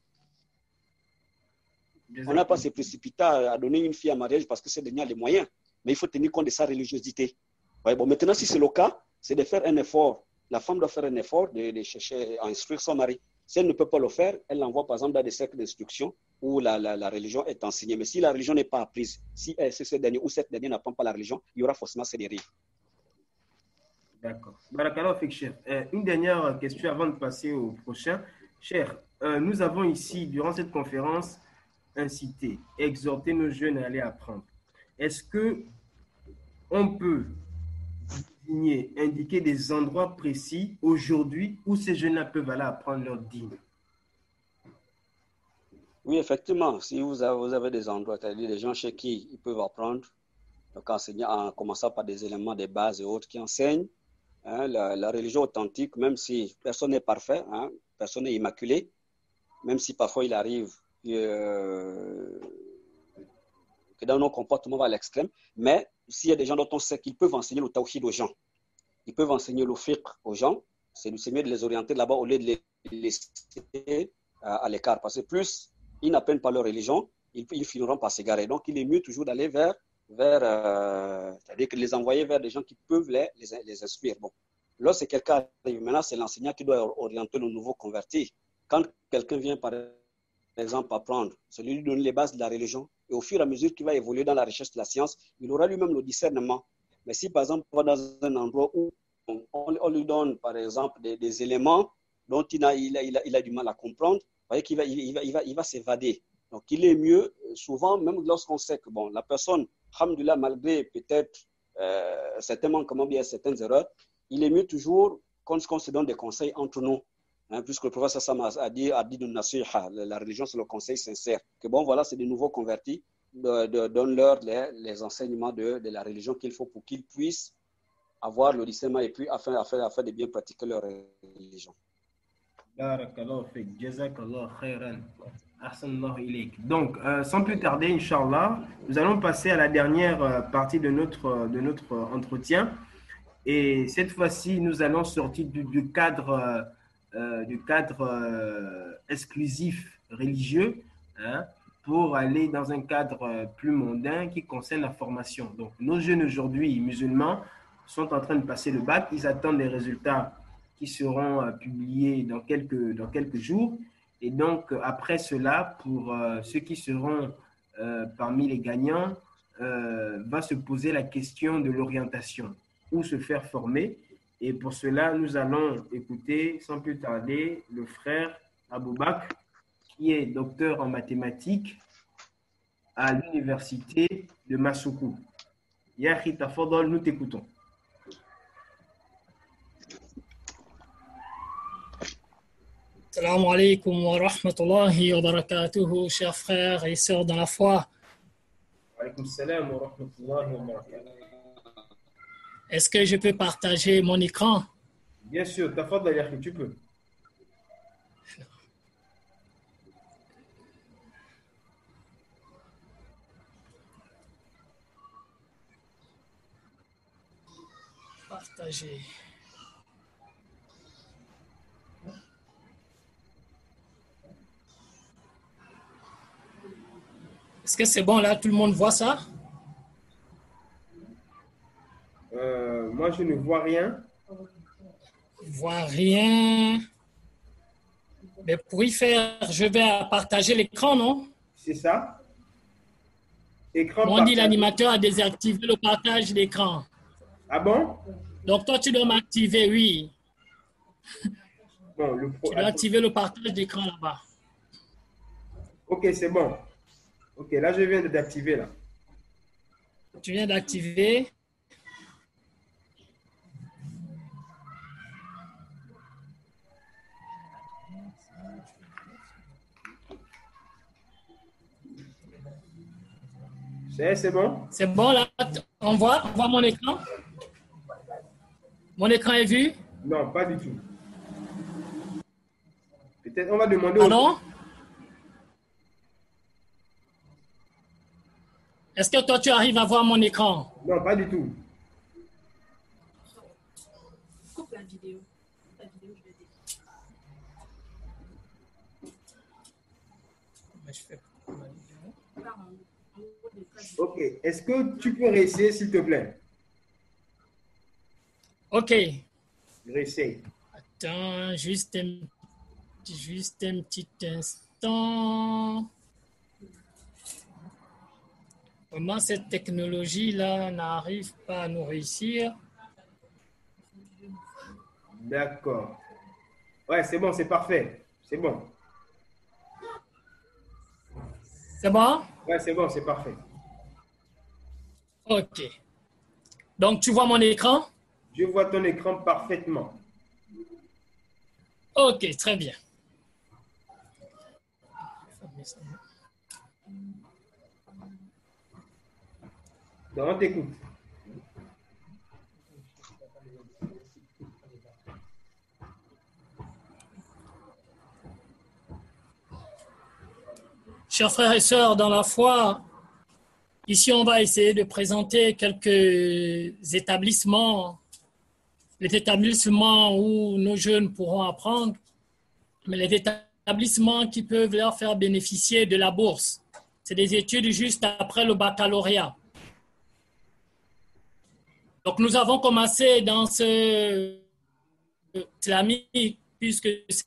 On n'a pas se précipiter à donner une fille à mariage parce que c'est donner les moyens. Mais il faut tenir compte de sa religiosité. Ouais, bon, maintenant, si c'est le cas, c'est de faire un effort. La femme doit faire un effort de chercher à instruire son mari. Si elle ne peut pas le faire, elle l'envoie par exemple dans des cercles d'instruction où la religion est enseignée. Mais si la religion n'est pas apprise, si ce dernier ou cette dernière n'apprend pas la religion, il y aura forcément ces dérives. D'accord. Barakallah fik, cher. Une dernière question avant de passer au prochain. Cher, nous avons ici, durant cette conférence, incité, exhorté nos jeunes à aller apprendre. Est-ce qu'on peut indiquer des endroits précis aujourd'hui où ces jeunes-là peuvent aller apprendre leur dîme? Oui, effectivement, si vous avez des endroits, c'est-à-dire des gens chez qui ils peuvent apprendre, donc en commençant par des éléments de base et autres qui enseignent la religion authentique, même si personne n'est parfait, personne n'est immaculé, même si parfois il arrive que dans nos comportements on va à l'extrême, mais s'il y a des gens dont on sait qu'ils peuvent enseigner le tawhid aux gens, ils peuvent enseigner le fiqh aux gens, c'est mieux de les orienter là-bas au lieu de les laisser à l'écart, parce que plus ils n'apprennent pas leur religion, ils finiront par s'égarer. Donc il est mieux toujours d'aller c'est-à-dire que les envoyer vers des gens qui peuvent les instruire. Bon, lorsque quelqu'un arrive, maintenant c'est l'enseignant qui doit orienter le nouveau converti. Quand quelqu'un vient par exemple apprendre, c'est lui donner les bases de la religion, et au fur et à mesure qu'il va évoluer dans la recherche de la science, il aura lui-même le discernement. Mais si par exemple on va dans un endroit où on lui donne par exemple des éléments dont il a du mal à comprendre, vous voyez qu'il va s'évader. Donc il est mieux, souvent, même lorsqu'on sait que bon, la personne, alhamdoulilah, malgré peut-être certains manquements, bien certaines erreurs, il est mieux toujours qu'on se donne des conseils entre nous. Puisque le prophète Sassam a dit de nasiha, la religion c'est le conseil sincère, que bon voilà, c'est des nouveaux convertis, donne-leur les enseignements de la religion qu'il faut pour qu'ils puissent avoir le discernement et puis afin de bien pratiquer leur religion. Barakallahu fik, jazakallahu khairan, ahsanallahu ilayk. Donc, sans plus tarder, Inch'Allah, nous allons passer à la dernière partie de notre entretien. Et cette fois-ci, nous allons sortir du cadre exclusif religieux pour aller dans un cadre plus mondain qui concerne la formation. Donc, nos jeunes aujourd'hui, musulmans, sont en train de passer le bac. Ils attendent les résultats qui seront publiés dans quelques jours. Et donc, après cela, pour ceux qui seront parmi les gagnants, va se poser la question de l'orientation, où se faire former. Et pour cela, nous allons écouter sans plus tarder le frère Aboubak, qui est docteur en mathématiques à l'université de Massoukou. Yahi Tafadol, nous t'écoutons. Salam alaikum wa rahmatullahi wa barakatuhu, chers frères et sœurs dans la foi. Alaykoum salam wa rahmatullahi wa barakatuhu. Est-ce que je peux partager mon écran? Bien sûr, tafadal Yahi, tu peux. Partager. Est-ce que c'est bon là? Tout le monde voit ça? Moi, je ne vois rien. Je ne vois rien. Mais pour y faire, je vais partager l'écran, non? C'est ça? Écran On dit partagé. l'animateur a désactivé le partage d'écran. Ah bon? Donc toi, tu dois m'activer, oui. Bon, Tu dois activer le partage d'écran là-bas. Ok, c'est bon. Ok, là, je viens de d'activer là. Tu viens d'activer. C'est bon? C'est bon là? On voit mon écran? Mon écran est vu? Non, pas du tout. Peut-être on va demander Ah au... non? Est-ce que toi, tu arrives à voir mon écran? Non, pas du tout. Coupe la vidéo. La vidéo, je vais dire. Ok, est-ce que tu peux réessayer, s'il te plaît? OK. Réessaye. Attends, juste un petit instant. Comment cette technologie-là n'arrive pas à nous réussir? D'accord. Ouais, c'est bon, c'est parfait. C'est bon. C'est bon? Ouais, c'est bon, c'est parfait. OK. Donc, tu vois mon écran? Je vois ton écran parfaitement. OK, très bien. Donc, on t'écoute. Chers frères et sœurs dans la foi, ici on va essayer de présenter quelques établissements, les établissements où nos jeunes pourront apprendre, mais les établissements qui peuvent leur faire bénéficier de la bourse. C'est des études juste après le baccalauréat. Donc nous avons commencé dans ce islamique, puisque c'est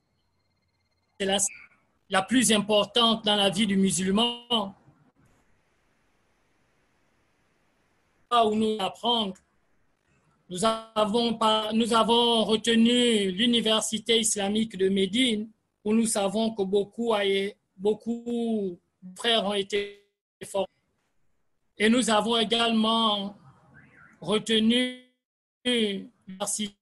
la plus importante dans la vie du musulman, où nous apprendre. Nous avons retenu l'université islamique de Médine, où nous savons que beaucoup de frères ont été formés. Et nous avons également retenu l'université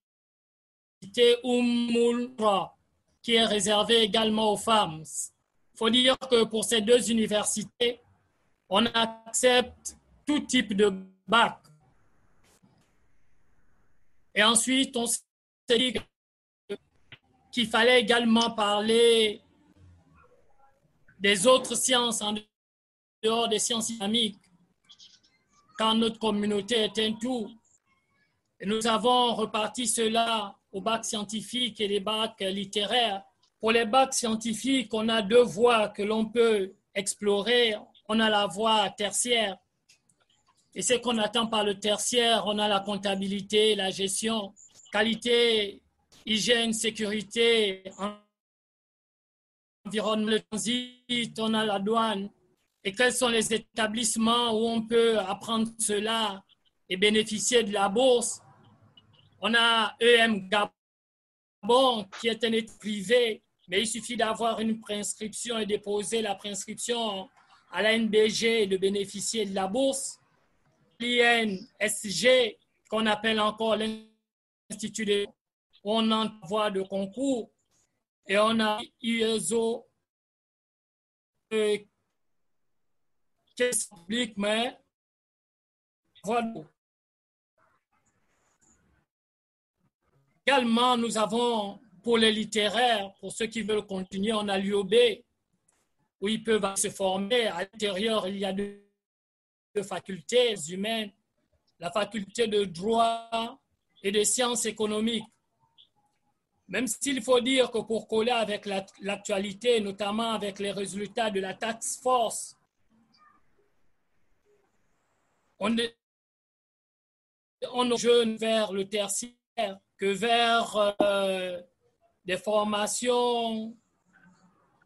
Qura, qui est réservée également aux femmes. Il faut dire que pour ces deux universités, on accepte tout type de bac. Et ensuite, on s'est dit qu'il fallait également parler des autres sciences en dehors des sciences islamiques, car notre communauté est un tout. Et nous avons reparti cela au bac scientifique et les bacs littéraires. Pour les bacs scientifiques, on a deux voies que l'on peut explorer. On a la voie tertiaire. Et ce qu'on attend par le tertiaire, on a la comptabilité, la gestion, qualité, hygiène, sécurité, environnement, le transit, on a la douane. Et quels sont les établissements où on peut apprendre cela et bénéficier de la bourse? On a EM Gabon, qui est un état privé, mais il suffit d'avoir une prescription et déposer la prescription à la NBG et de bénéficier de la bourse. L'INSG, qu'on appelle encore l'Institut de... On envoie de concours. Et on a IESO, qui est public, mais voilà. Également, nous avons pour les littéraires, pour ceux qui veulent continuer, on a l'UOB, où ils peuvent se former. À l'intérieur, il y a deux facultés humaines, la faculté de droit et de sciences économiques. Même s'il faut dire que pour coller avec l'actualité, notamment avec les résultats de la task force, on nos jeunes vers le tertiaire que vers des formations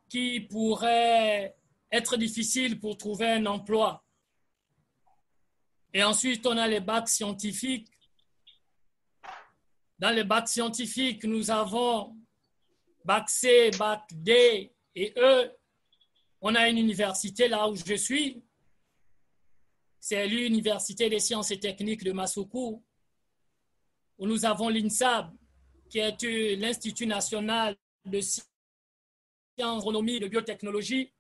qui pourraient être difficiles pour trouver un emploi. Et ensuite, on a les bacs scientifiques. Dans les bacs scientifiques, nous avons bac C, bac D et E. On a une université là où je suis. C'est l'Université des sciences et techniques de Massoukou, où nous avons l'INSAB, qui est l'Institut national de sciences, agronomie et de biotechnologie.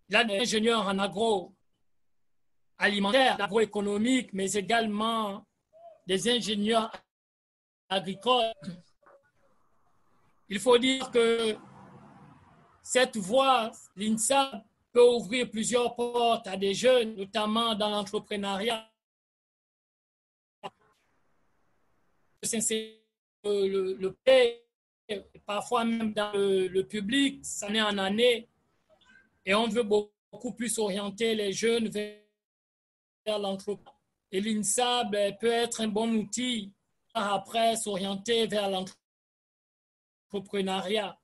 Là, des ingénieurs en agroalimentaire, agroéconomique, mais également des ingénieurs agricoles. Il faut dire que cette voie, l'INSAB, peut ouvrir plusieurs portes à des jeunes, notamment dans l'entrepreneuriat. Le pays, parfois même dans le public, ça n'est en année. Et on veut beaucoup plus orienter les jeunes vers l'entrepreneuriat. Et l'INSAB peut être un bon outil pour après s'orienter vers l'entrepreneuriat.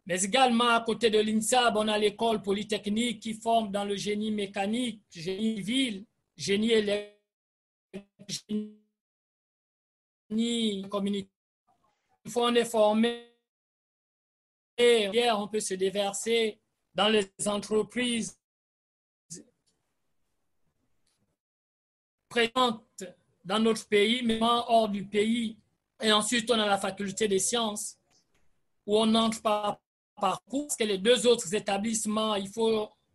Mais également, à côté de l'INSAB, on a l'école polytechnique qui forme dans le génie mécanique, génie civil, génie électrique, génie communication. Une fois on est formé, on peut se déverser dans les entreprises présentes dans notre pays, mais hors du pays. Et ensuite, on a la faculté des sciences, où on entre par parcours, parce que les deux autres établissements,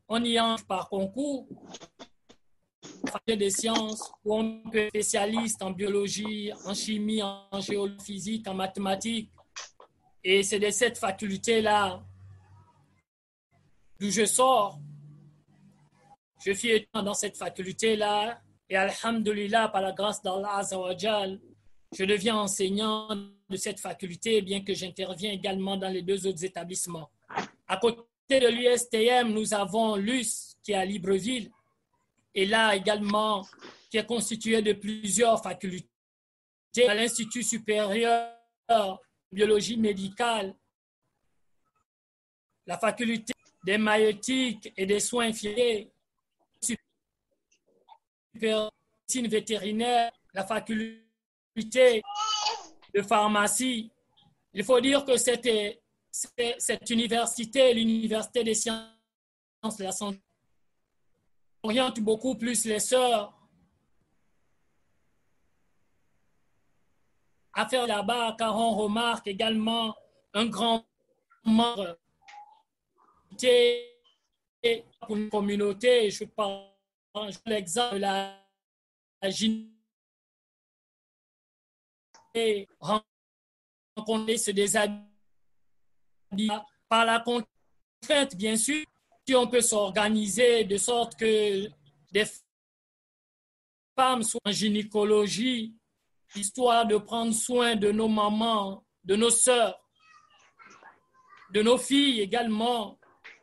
on y entre par concours. Faculté des sciences, où on peut être spécialiste en biologie, en chimie, en géophysique, en mathématiques. Et c'est de cette faculté-là d'où je sors. Je suis étudiant dans cette faculté-là et alhamdulillah, par la grâce d'Allah Azzawajal, je deviens enseignant de cette faculté, bien que j'interviens également dans les deux autres établissements. À côté de l'USTM, nous avons l'US qui est à Libreville et là également qui est constitué de plusieurs facultés. À l'Institut supérieur de biologie médicale, la faculté des maïotiques et des soins infirmiers, la médecine vétérinaire, la faculté de pharmacie. Il faut dire que cette université, l'université des sciences de la santé, oriente beaucoup plus les sœurs à faire là-bas, car on remarque également un grand membre pour une communauté. Je prends l'exemple de la gynécologie, rencontrer se déshabiller par la contrainte, bien sûr, si on peut s'organiser de sorte que des femmes soient en gynécologie, histoire de prendre soin de nos mamans, de nos sœurs, de nos filles également,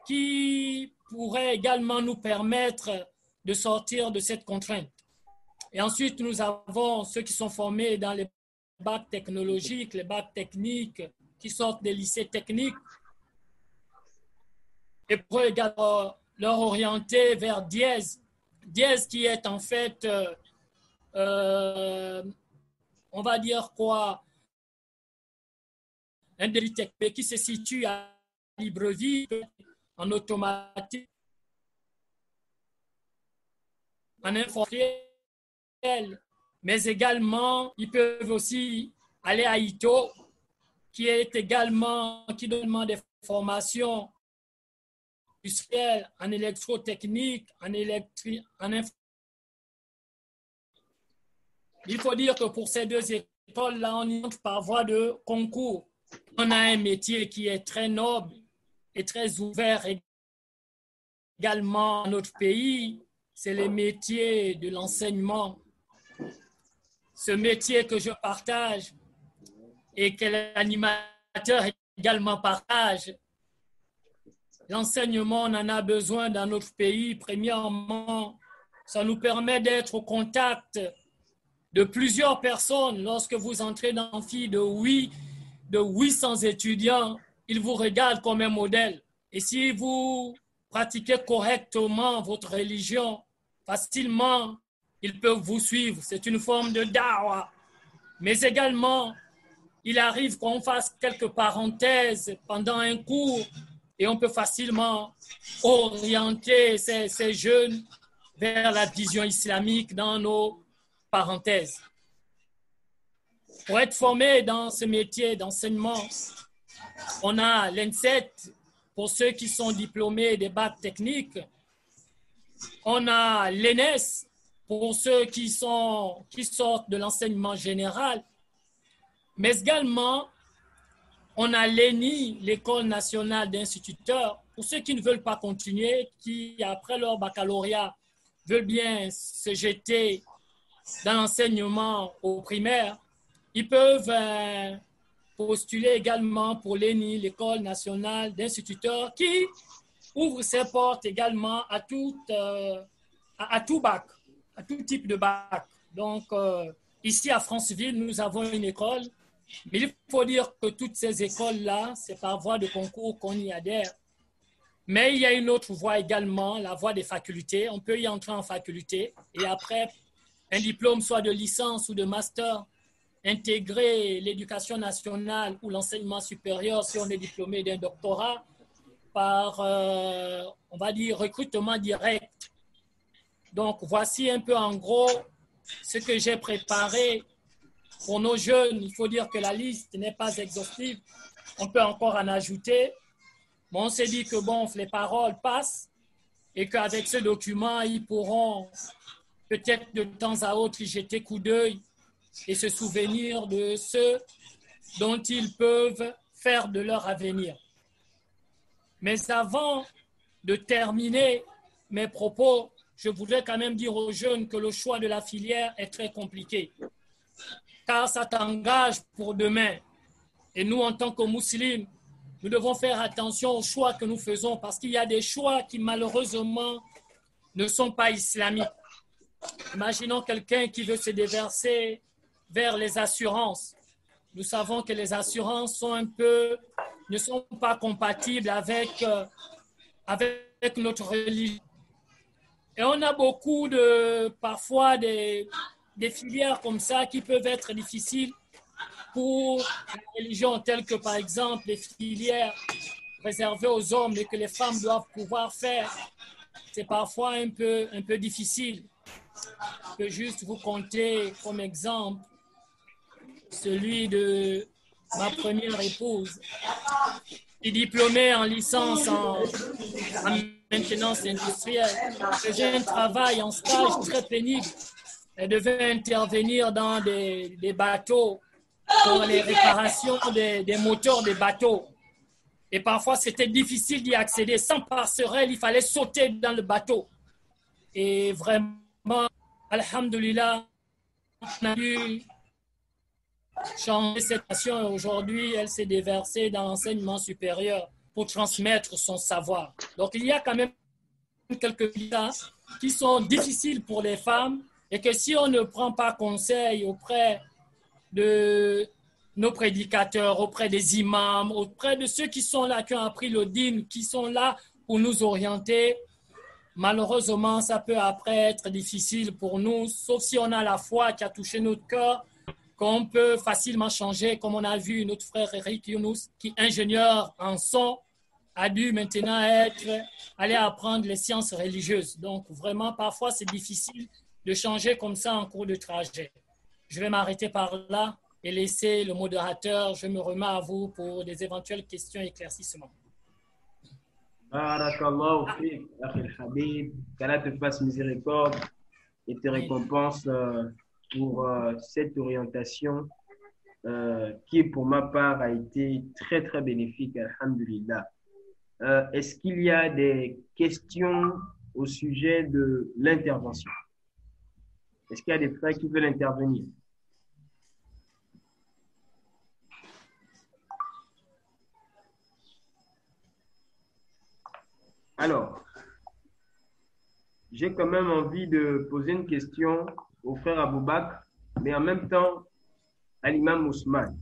qui pourraient également nous permettre de sortir de cette contrainte. Et ensuite, nous avons ceux qui sont formés dans les bacs technologiques, les bacs techniques, qui sortent des lycées techniques, et pour également leur orienter vers Diez. Diez qui est en fait, on va dire quoi, un des techniques qui se situe à Libreville, en automatique, en informel, mais également, ils peuvent aussi aller à ITO, qui donne des formations industrielles en électrotechnique, Il faut dire que pour ces deux écoles-là, on y entre par voie de concours. On a un métier qui est très noble et très ouvert également dans notre pays, c'est le métier de l'enseignement. Ce métier que je partage et que l'animateur également partage, L'enseignement, on en a besoin dans notre pays. Premièrement, ça nous permet d'être au contact de plusieurs personnes. Lorsque vous entrez dans un amphi de 800 étudiants, ils vous regardent comme un modèle. Et si vous pratiquez correctement votre religion, facilement, ils peuvent vous suivre. C'est une forme de da'wah. Mais également, il arrive qu'on fasse quelques parenthèses pendant un cours et on peut facilement orienter ces jeunes vers la vision islamique dans nos parenthèses. Pour être formé dans ce métier d'enseignement, on a l'ENSET pour ceux qui sont diplômés des bacs techniques. On a l'ENES pour ceux qui sortent de l'enseignement général. Mais également, on a l'ENI, l'École nationale d'instituteurs, pour ceux qui ne veulent pas continuer, qui, après leur baccalauréat, veulent bien se jeter dans l'enseignement au primaire. Ils peuvent postuler également pour l'ENI, l'École nationale d'instituteurs, qui ouvre ses portes également à tout bac, à tout type de bac. Donc, ici à Franceville, nous avons une école, mais il faut dire que toutes ces écoles-là, c'est par voie de concours qu'on y adhère. Mais il y a une autre voie également, la voie des facultés. On peut y entrer en faculté et après un diplôme, soit de licence ou de master, intégrer l'éducation nationale ou l'enseignement supérieur si on est diplômé d'un doctorat par, on va dire, recrutement direct. Donc, voici un peu en gros ce que j'ai préparé pour nos jeunes. Il faut dire que la liste n'est pas exhaustive. On peut encore en ajouter. Mais on s'est dit que bon, les paroles passent et qu'avec ce document, ils pourront peut-être de temps à autre y jeter coup d'œil et se souvenir de ce dont ils peuvent faire de leur avenir. Mais avant de terminer mes propos, je voudrais quand même dire aux jeunes que le choix de la filière est très compliqué, car ça t'engage pour demain. Et nous, en tant que musulmans, nous devons faire attention aux choix que nous faisons parce qu'il y a des choix qui, malheureusement, ne sont pas islamiques. Imaginons quelqu'un qui veut se déverser vers les assurances. Nous savons que les assurances ne sont pas compatibles avec notre religion. Et on a beaucoup parfois des filières comme ça qui peuvent être difficiles pour la religion, telles que par exemple les filières réservées aux hommes et que les femmes doivent pouvoir faire. C'est parfois un peu difficile. Je peux juste vous compter comme exemple celui de ma première épouse, qui est diplômée en licence en maintenance industrielle. Elle faisait un travail en stage très pénible. Elle devait intervenir dans des bateaux pour les réparations des moteurs des bateaux. Et parfois, c'était difficile d'y accéder. Sans passerelle, il fallait sauter dans le bateau. Et vraiment, alhamdoulilah, on a dû changer cette nation. Et aujourd'hui, elle s'est déversée dans l'enseignement supérieur pour transmettre son savoir. Donc, il y a quand même quelques cas qui sont difficiles pour les femmes et que si on ne prend pas conseil auprès de nos prédicateurs, auprès des imams, auprès de ceux qui sont là, qui ont appris le din, qui sont là pour nous orienter, malheureusement, ça peut après être difficile pour nous, sauf si on a la foi qui a touché notre cœur, qu'on peut facilement changer, comme on a vu notre frère Eric Younous, qui est ingénieur en son, a dû maintenant aller apprendre les sciences religieuses. Donc, vraiment, parfois, c'est difficile de changer comme ça en cours de trajet. Je vais m'arrêter par là et laisser le modérateur. Je me remets à vous pour des éventuelles questions et éclaircissements. Barakallahu fik, Akhil Habib, qu'Allah te fasse miséricorde et te récompense pour cette orientation qui, pour ma part, a été très, très bénéfique, alhamdulillah. Est-ce qu'il y a des questions au sujet de l'intervention? Est-ce qu'il y a des frères qui veulent intervenir? Alors, j'ai quand même envie de poser une question au frère Aboubak, mais en même temps à l'imam Ousmane.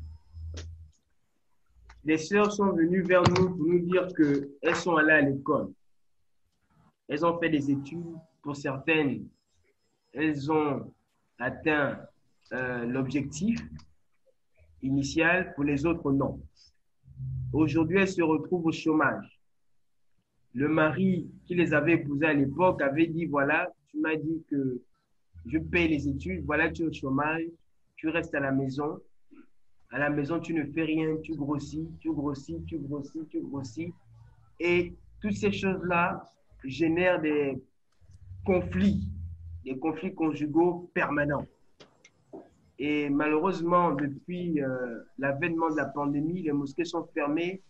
Les sœurs sont venues vers nous pour nous dire qu'elles sont allées à l'école. Elles ont fait des études. Pour certaines, elles ont atteint l'objectif initial. Pour les autres, non. Aujourd'hui, elles se retrouvent au chômage. Le mari qui les avait épousées à l'époque avait dit, voilà, tu m'as dit que je paye les études, voilà, tu es au chômage, tu restes à la maison. À la maison, tu ne fais rien, tu grossis, tu grossis, tu grossis, tu grossis. Et toutes ces choses-là génèrent des conflits conjugaux permanents. Et malheureusement, depuis l'avènement de la pandémie, les mosquées sont fermées,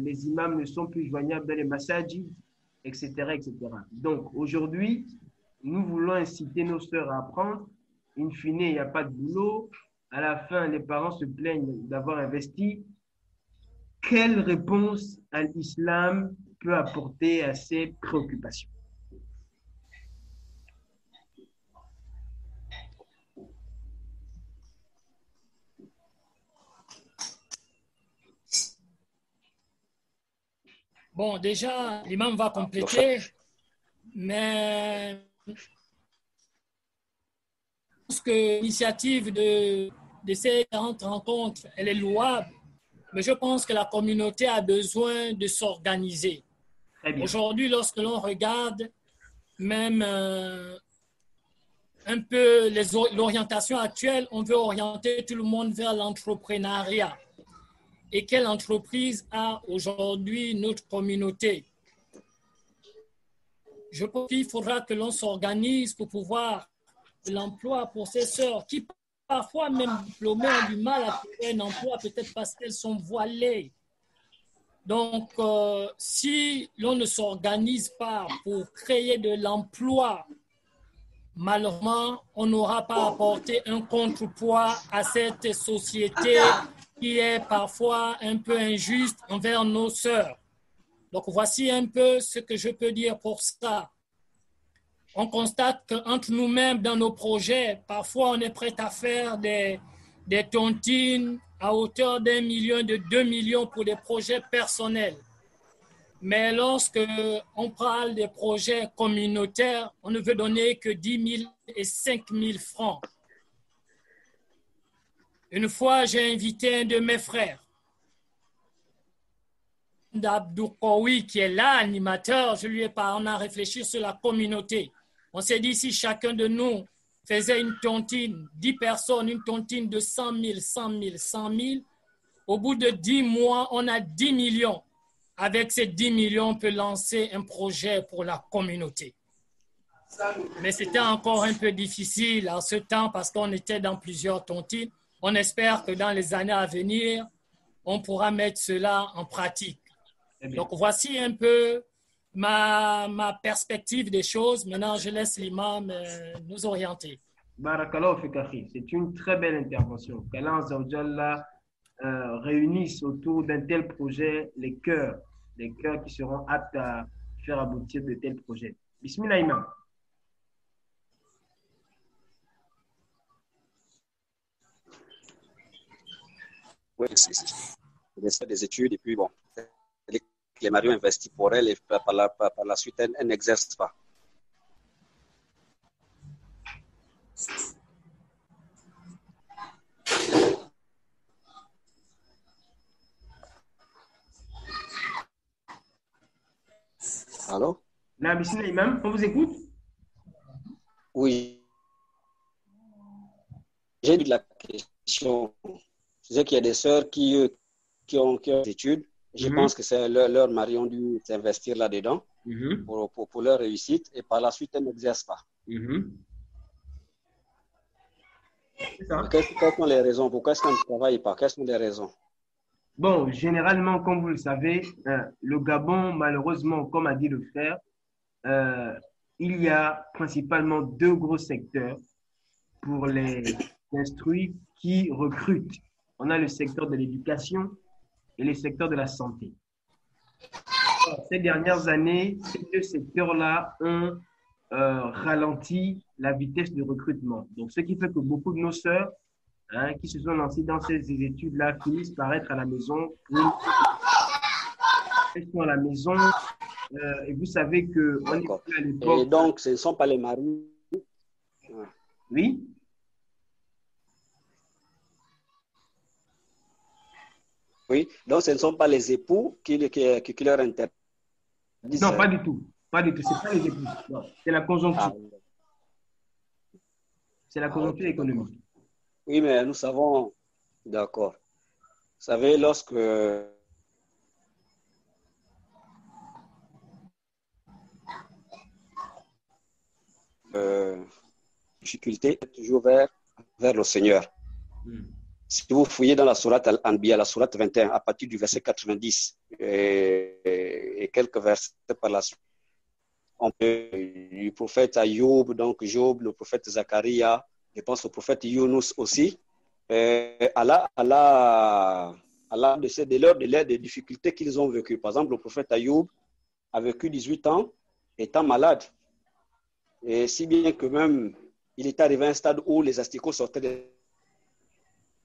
les imams ne sont plus joignables dans les masajid, etc., etc. Donc aujourd'hui, nous voulons inciter nos sœurs à apprendre. In fine, il n'y a pas de boulot. À la fin, les parents se plaignent d'avoir investi. Quelle réponse l'islam peut apporter à ces préoccupations? Bon, déjà, l'imam va compléter, mais je pense que l'initiative de ces 40 rencontres, elle est louable, mais je pense que la communauté a besoin de s'organiser. Aujourd'hui, lorsque l'on regarde même un peu l'orientation actuelle, on veut orienter tout le monde vers l'entrepreneuriat. Et quelle entreprise a aujourd'hui notre communauté? Je pense qu'il faudra que l'on s'organise pour pouvoir l'emploi pour ces sœurs qui parfois même diplômées ont du mal à trouver un emploi, peut-être parce qu'elles sont voilées. Donc, si l'on ne s'organise pas pour créer de l'emploi, malheureusement, on n'aura pas apporté un contrepoids à cette société qui est parfois un peu injuste envers nos sœurs. Donc, voici un peu ce que je peux dire pour ça. On constate qu'entre nous-mêmes, dans nos projets, parfois on est prêt à faire des tontines à hauteur d'1 million, de 2 millions pour des projets personnels. Mais lorsque on parle des projets communautaires, on ne veut donner que 10 000 et 5 000 francs. Une fois, j'ai invité un de mes frères, Abdou Koui, qui est là, animateur. Je lui ai parlé, on a réfléchi sur la communauté. On s'est dit, si chacun de nous faisait une tontine, 10 personnes, une tontine de 100 000, 100 000, 100 000, au bout de 10 mois, on a 10 millions. Avec ces 10 millions, on peut lancer un projet pour la communauté. Mais c'était encore un peu difficile en ce temps parce qu'on était dans plusieurs tontines. On espère que dans les années à venir, on pourra mettre cela en pratique. Donc, voici un peu ma perspective des choses. Maintenant, je laisse l'imam nous orienter. Barakallahu fik akhi. C'est une très belle intervention. Qu'Allah Azza wa Jalla réunissent autour d'un tel projet les cœurs qui seront aptes à faire aboutir de tels projets. Bismillah, imam. Oui, c'est des études et puis bon, les maris ont investi pour elle et par la suite, elle n'exerce pas. Allô? La bismillah, imam, on vous écoute? Oui. J'ai lu la question. Je sais qu'il y a des sœurs qui ont des études. Je pense que c'est leurs maris ont dû s'investir là-dedans pour leur réussite et par la suite, elles n'exercent pas. Quelles sont les raisons? Pourquoi est-ce qu'on ne travaille pas? Quelles sont les raisons? Bon, généralement, comme vous le savez, le Gabon, malheureusement, comme a dit le frère, il y a principalement 2 gros secteurs pour les instruits qui recrutent. On a le secteur de l'éducation et le secteur de la santé. ces dernières années, ces deux secteurs-là ont ralenti la vitesse de recrutement. Donc, ce qui fait que beaucoup de nos sœurs qui se sont lancées dans ces études-là finissent par être à la maison. Elles sont à la maison. Et vous savez qu'on est plus à l'époque. Et donc, ce ne sont pas les maris. Oui. Oui, donc ce ne sont pas les époux qui leur interdisent. Non, pas du tout. Pas du tout. Ce n'est pas les époux. Non, c'est la conjoncture. C'est la conjoncture économique. Oui, mais nous savons, d'accord. Vous savez, lorsque difficulté toujours vers le Seigneur. Si vous fouillez dans la sourate Al-Anbiya, la sourate 21, à partir du verset 90 et quelques versets par la suite, on peut du prophète Ayoub, donc Job, le prophète Zacharia, je pense au prophète Yunus aussi. Allah des difficultés qu'ils ont vécues. Par exemple, le prophète Ayoub a vécu 18 ans étant malade. Et si bien que même il est arrivé à un stade où les asticots sortaient de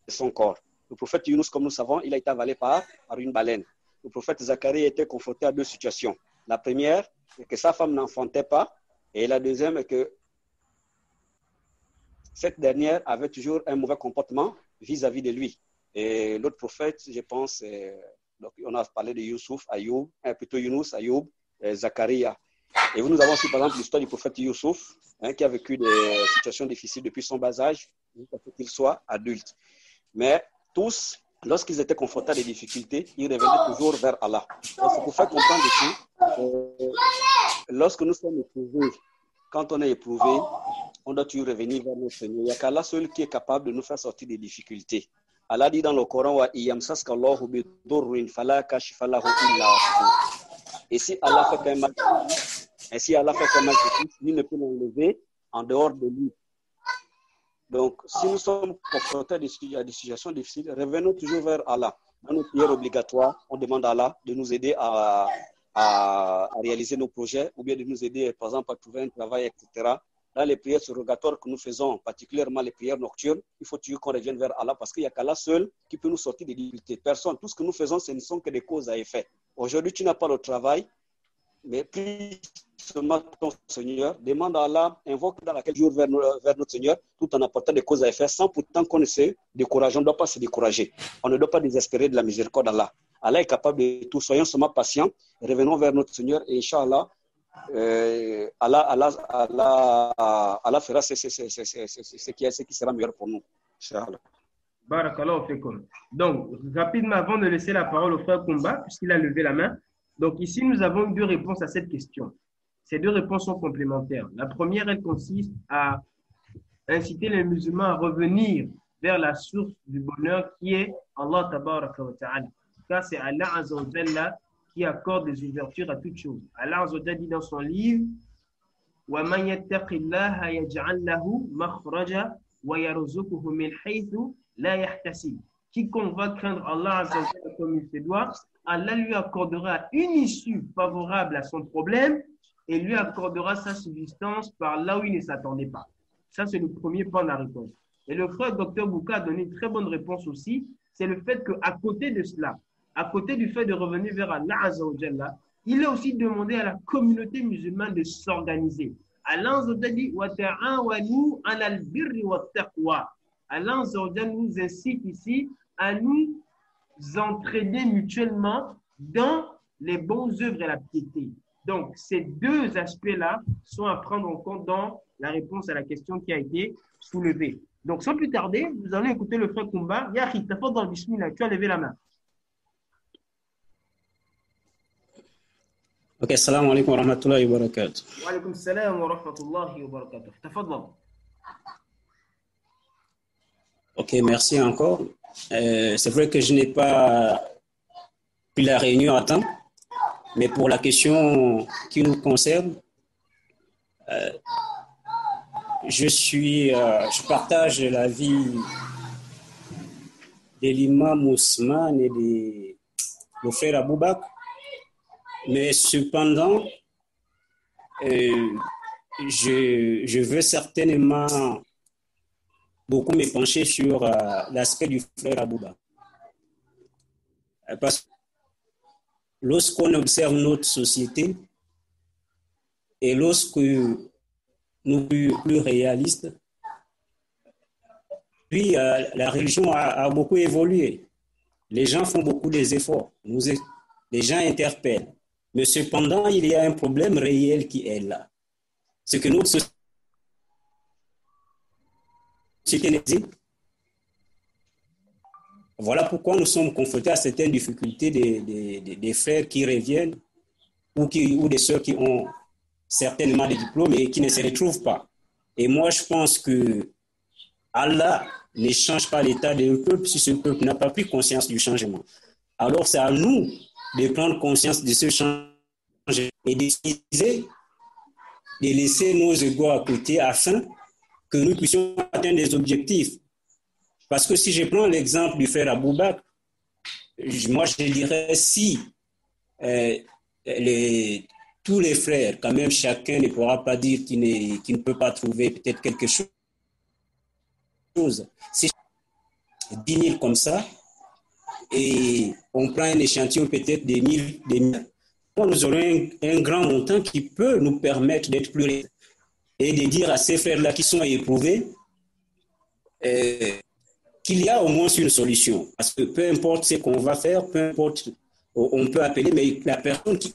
son corps. Le prophète Yunus, comme nous savons, il a été avalé par une baleine. Le prophète Zacharie était confronté à deux situations. La première, c'est que sa femme n'enfantait pas. Et la deuxième est que cette dernière avait toujours un mauvais comportement vis-à-vis de lui. Et l'autre prophète, je pense, donc on a parlé de Youssouf, Ayoub, plutôt Yunus, Ayoub, Zacharia. Et nous avons aussi, par exemple, l'histoire du prophète Youssouf, qui a vécu des situations difficiles depuis son bas âge, jusqu'à ce qu'il soit adulte. Mais tous, lorsqu'ils étaient confrontés à des difficultés, ils revenaient toujours vers Allah. Donc, c'est pour faire comprendre ici, lorsque nous sommes éprouvés, quand on est éprouvé, on doit toujours revenir vers notre Seigneur. Il n'y a qu'Allah seul qui est capable de nous faire sortir des difficultés. Allah dit dans le Coran, et si Allah fait un mal, lui ne peut l'enlever en dehors de lui. Donc, si nous sommes confrontés à des situations difficiles, revenons toujours vers Allah. Dans nos prières obligatoires, on demande à Allah de nous aider à réaliser nos projets, ou bien de nous aider, par exemple, à trouver un travail, etc. Dans les prières surrogatoires que nous faisons, particulièrement les prières nocturnes, il faut toujours qu'on revienne vers Allah parce qu'il n'y a qu'Allah seul qui peut nous sortir des difficultés. Personne. Tout ce que nous faisons, ce ne sont que des causes à effet. Aujourd'hui, tu n'as pas le travail, mais prie seulement ton Seigneur, demande à Allah, invoque dans laquelle jour vers notre Seigneur, tout en apportant des causes à effet, sans pourtant qu'on ne se décourage. On ne doit pas se décourager. On ne doit pas désespérer de la miséricorde d'Allah. Allah est capable de tout. Soyons seulement patients, revenons vers notre Seigneur et Inch'Allah, Allah fera ce qui sera meilleur pour nous. Inch'Allah. Barakallahu fikum. Donc, rapidement, avant de laisser la parole au frère Kumba, puisqu'il a levé la main, donc ici, nous avons deux réponses à cette question. Ces deux réponses sont complémentaires. La première, elle consiste à inciter les musulmans à revenir vers la source du bonheur qui est Allah tabaraka wa ta'ala. Car c'est Allah azza wa jalla qui accorde des ouvertures à toutes choses. Allah azza wa jalla dit dans son livre وَمَنْ يَتَّقِ اللَّهَ يَجْعَلْ لَهُ مَخْرَجًا وَيَرْزُقُهُ مِنْ حَيْثُ لَا يَحْتَسِبُ. Quiconque va craindre Allah azza wa jalla comme il se doit, Allah lui accordera une issue favorable à son problème et lui accordera sa subsistance par là où il ne s'attendait pas. Ça, c'est le premier point de la réponse. Et le frère Dr Bouka a donné une très bonne réponse aussi. C'est le fait qu'à côté de cela, à côté du fait de revenir vers Allah Azza wa Jalla, il est aussi demandé à la communauté musulmane de s'organiser. Allah Azza wa Jalla dit wa ta'awanu 'alal birri wat taqwa. Allah Azza wa Jalla nous incite ici à nous entraider mutuellement dans les bonnes œuvres et la piété. Donc, ces deux aspects-là sont à prendre en compte dans la réponse à la question qui a été soulevée. Donc, sans plus tarder, nous allons écouter le frère Kumba. Yahri, t'as pas dans le bismillah, tu as levé la main. Ok, salam alaikum wa rahmatullahi wa barakatuh. Wa alaikum salam wa rahmatullahi wa barakatuh. Tafadhal. Ok, merci encore. C'est vrai que je n'ai pas pu la réunion à temps, mais pour la question qui nous concerne, je partage l'avis de l'imam Ousmane et du frère Aboubak. mais cependant, je veux certainement beaucoup me pencher sur l'aspect du frère Abouba. Parce que lorsqu'on observe notre société et lorsque nous sommes plus réalistes, puis la religion a beaucoup évolué. Les gens font beaucoup des efforts. Les gens interpellent. Mais cependant, il y a un problème réel qui est là. C'est que notre société n'existe. Voilà pourquoi nous sommes confrontés à certaines difficultés des frères qui reviennent ou des sœurs qui ont certainement des diplômes et qui ne se retrouvent pas. Et moi, je pense que Allah ne change pas l'état d'un peuple si ce peuple n'a pas pris conscience du changement. Alors, c'est à nous de prendre conscience de ce changement et de laisser nos égos à côté afin que nous puissions atteindre des objectifs. Parce que si je prends l'exemple du frère Aboubak, moi je dirais si tous les frères, quand même chacun ne pourra pas dire qu'il ne peut pas trouver peut-être quelque chose. Si 10 000 comme ça, et on prend un échantillon peut-être des 1000, nous aurons un grand montant qui peut nous permettre d'être plus et de dire à ces frères-là qui sont éprouvés qu'il y a au moins une solution. Parce que peu importe ce qu'on va faire, peu importe, on peut appeler, mais la personne qui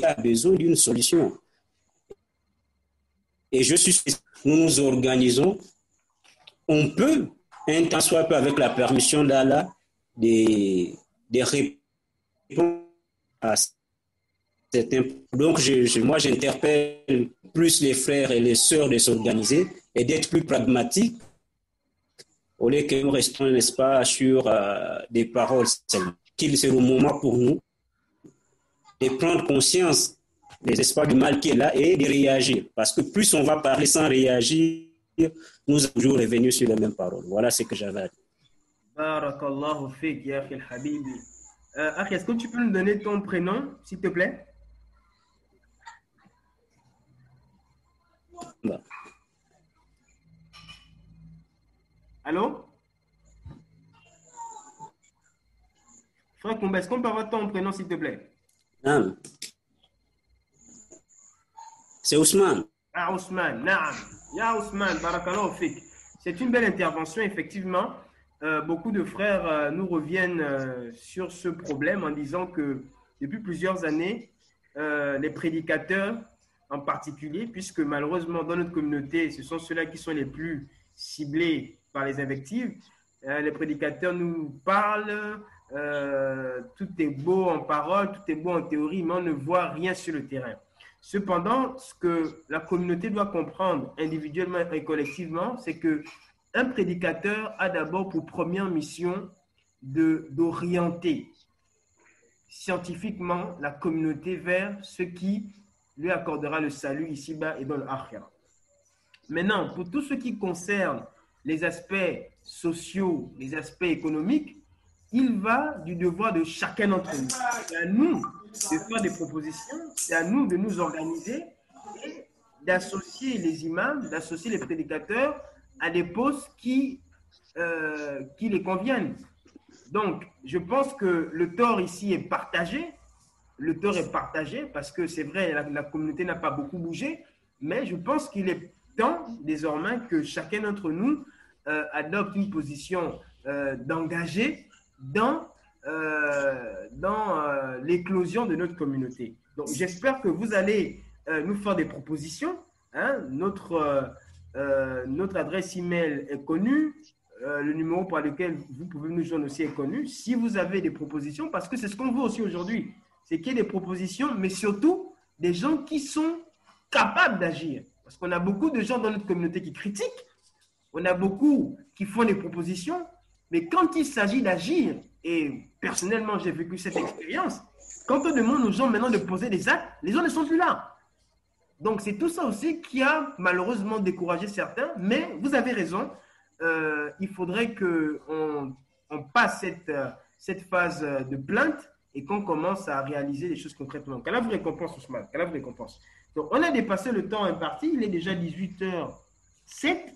a besoin d'une solution. Et je suis sûr que nous nous organisons, on peut, un temps soit peu avec la permission d'Allah, de répondre à certains. Donc, moi, j'interpelle plus les frères et les sœurs de s'organiser et d'être plus pragmatiques au lieu que nous restons, n'est-ce pas, sur des paroles seulement. Qu'il c'est le moment pour nous de prendre conscience des espoirs du mal qui est là et de réagir. Parce que plus on va parler sans réagir, nous sommes toujours revenus sur les mêmes paroles. Voilà ce que j'avais à dire. Barakallahu fik, ya akhi al-habibi. Akhi, est-ce que tu peux nous donner ton prénom, s'il te plaît? Bah. Allô? Frère Koumba, est-ce qu'on peut avoir ton prénom, s'il te plaît? Naam. C'est Ousmane. Ah, Ousmane, naam. Ya Ousmane, barakallahu fik. C'est une belle intervention, effectivement. Beaucoup de frères nous reviennent sur ce problème en disant que depuis plusieurs années, les prédicateurs en particulier, puisque malheureusement dans notre communauté, ce sont ceux-là qui sont les plus ciblés par les invectives, les prédicateurs nous parlent, tout est beau en parole, tout est beau en théorie, mais on ne voit rien sur le terrain. Cependant, ce que la communauté doit comprendre individuellement et collectivement, c'est que un prédicateur a d'abord pour première mission d'orienter scientifiquement la communauté vers ce qui lui accordera le salut ici-bas et dans l'akhira. Maintenant, pour tout ce qui concerne les aspects sociaux, les aspects économiques, il va du devoir de chacun d'entre nous. C'est à nous de faire des propositions, c'est à nous de nous organiser et d'associer les imams, d'associer les prédicateurs à des postes qui les conviennent. Donc, je pense que le tort ici est partagé. Le tort est partagé parce que c'est vrai, la communauté n'a pas beaucoup bougé, mais je pense qu'il est temps désormais que chacun d'entre nous adopte une position d'engagé dans l'éclosion de notre communauté. Donc, j'espère que vous allez nous faire des propositions. Hein? Notre adresse email est connue. Le numéro par lequel vous pouvez nous joindre aussi est connu. Si vous avez des propositions, parce que c'est ce qu'on veut aussi aujourd'hui, c'est qu'il y ait des propositions, mais surtout des gens qui sont capables d'agir. Parce qu'on a beaucoup de gens dans notre communauté qui critiquent, on a beaucoup qui font des propositions, mais quand il s'agit d'agir, et personnellement j'ai vécu cette expérience, quand on demande aux gens maintenant de poser des actes, les gens ne sont plus là. Donc c'est tout ça aussi qui a malheureusement découragé certains, mais vous avez raison, il faudrait qu'on passe cette phase de plainte et qu'on commence à réaliser des choses concrètement. Qu'Allah vous récompense, Ousmane. Qu'Allah vous récompense. Donc, on a dépassé le temps imparti. Il est déjà 18h07.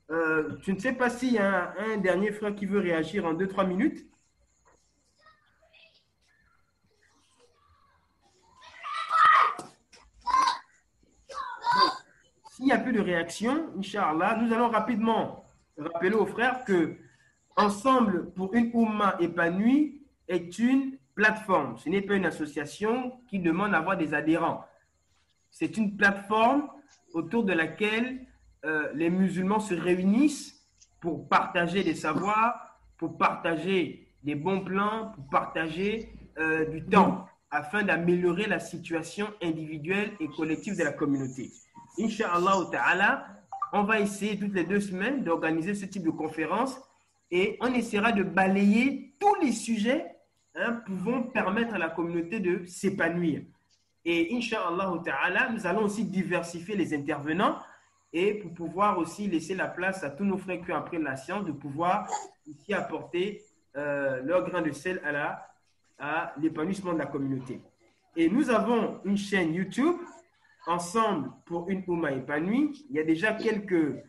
Je ne sais pas s'il y a un dernier frère qui veut réagir en 2-3 minutes. S'il n'y a plus de réaction, Inch'Allah, nous allons rapidement rappeler aux frères que Ensemble pour une Oumma épanouie est une plateforme. Ce n'est pas une association qui demande d'avoir des adhérents. C'est une plateforme autour de laquelle les musulmans se réunissent pour partager des savoirs, pour partager des bons plans, pour partager du temps afin d'améliorer la situation individuelle et collective de la communauté. Inch'Allah ta'ala, on va essayer toutes les 2 semaines d'organiser ce type de conférence et on essaiera de balayer tous les sujets pouvant permettre à la communauté de s'épanouir. Et Inch'Allah ta'ala, nous allons aussi diversifier les intervenants et pour pouvoir aussi laisser la place à tous nos frères qui ont appris la science de pouvoir ici apporter leur grain de sel à l'épanouissement de la communauté. Et nous avons une chaîne YouTube, Ensemble pour une Oumma épanouie. Il y a déjà quelques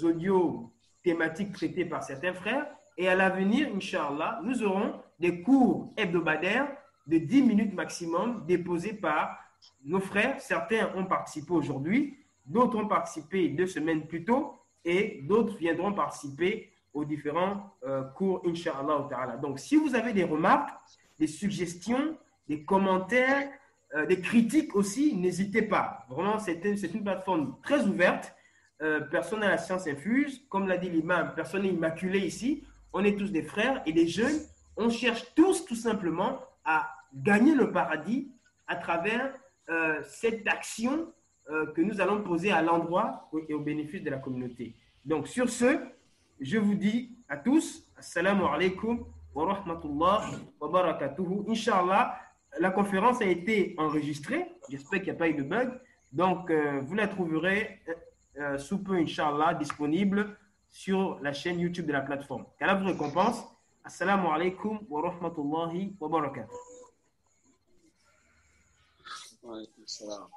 audios thématiques traitées par certains frères. Et à l'avenir, Inch'Allah, nous aurons des cours hebdomadaires de 10 minutes maximum déposés par nos frères. Certains ont participé aujourd'hui, d'autres ont participé 2 semaines plus tôt et d'autres viendront participer aux différents cours, Inch'Allah ta'ala. Donc, si vous avez des remarques, des suggestions, des commentaires, des critiques aussi, n'hésitez pas. Vraiment, c'est une plateforme très ouverte. Personne n'a la science infuse. Comme l'a dit l'imam, personne n'est immaculé ici. On est tous des frères et des jeunes. On cherche tous tout simplement à gagner le paradis à travers cette action que nous allons poser à l'endroit et au bénéfice de la communauté. Donc, sur ce, je vous dis à tous, assalamu alaikum wa rahmatullah wa barakatuhu. Inch'Allah, la conférence a été enregistrée. J'espère qu'il n'y a pas eu de bug. Donc, vous la trouverez sous peu, Inch'Allah, disponible sur la chaîne YouTube de la plateforme. Qu'Allah vous récompense. Assalamu alaikum wa rahmatullahi wa barakatuh. Wa alaikum salam.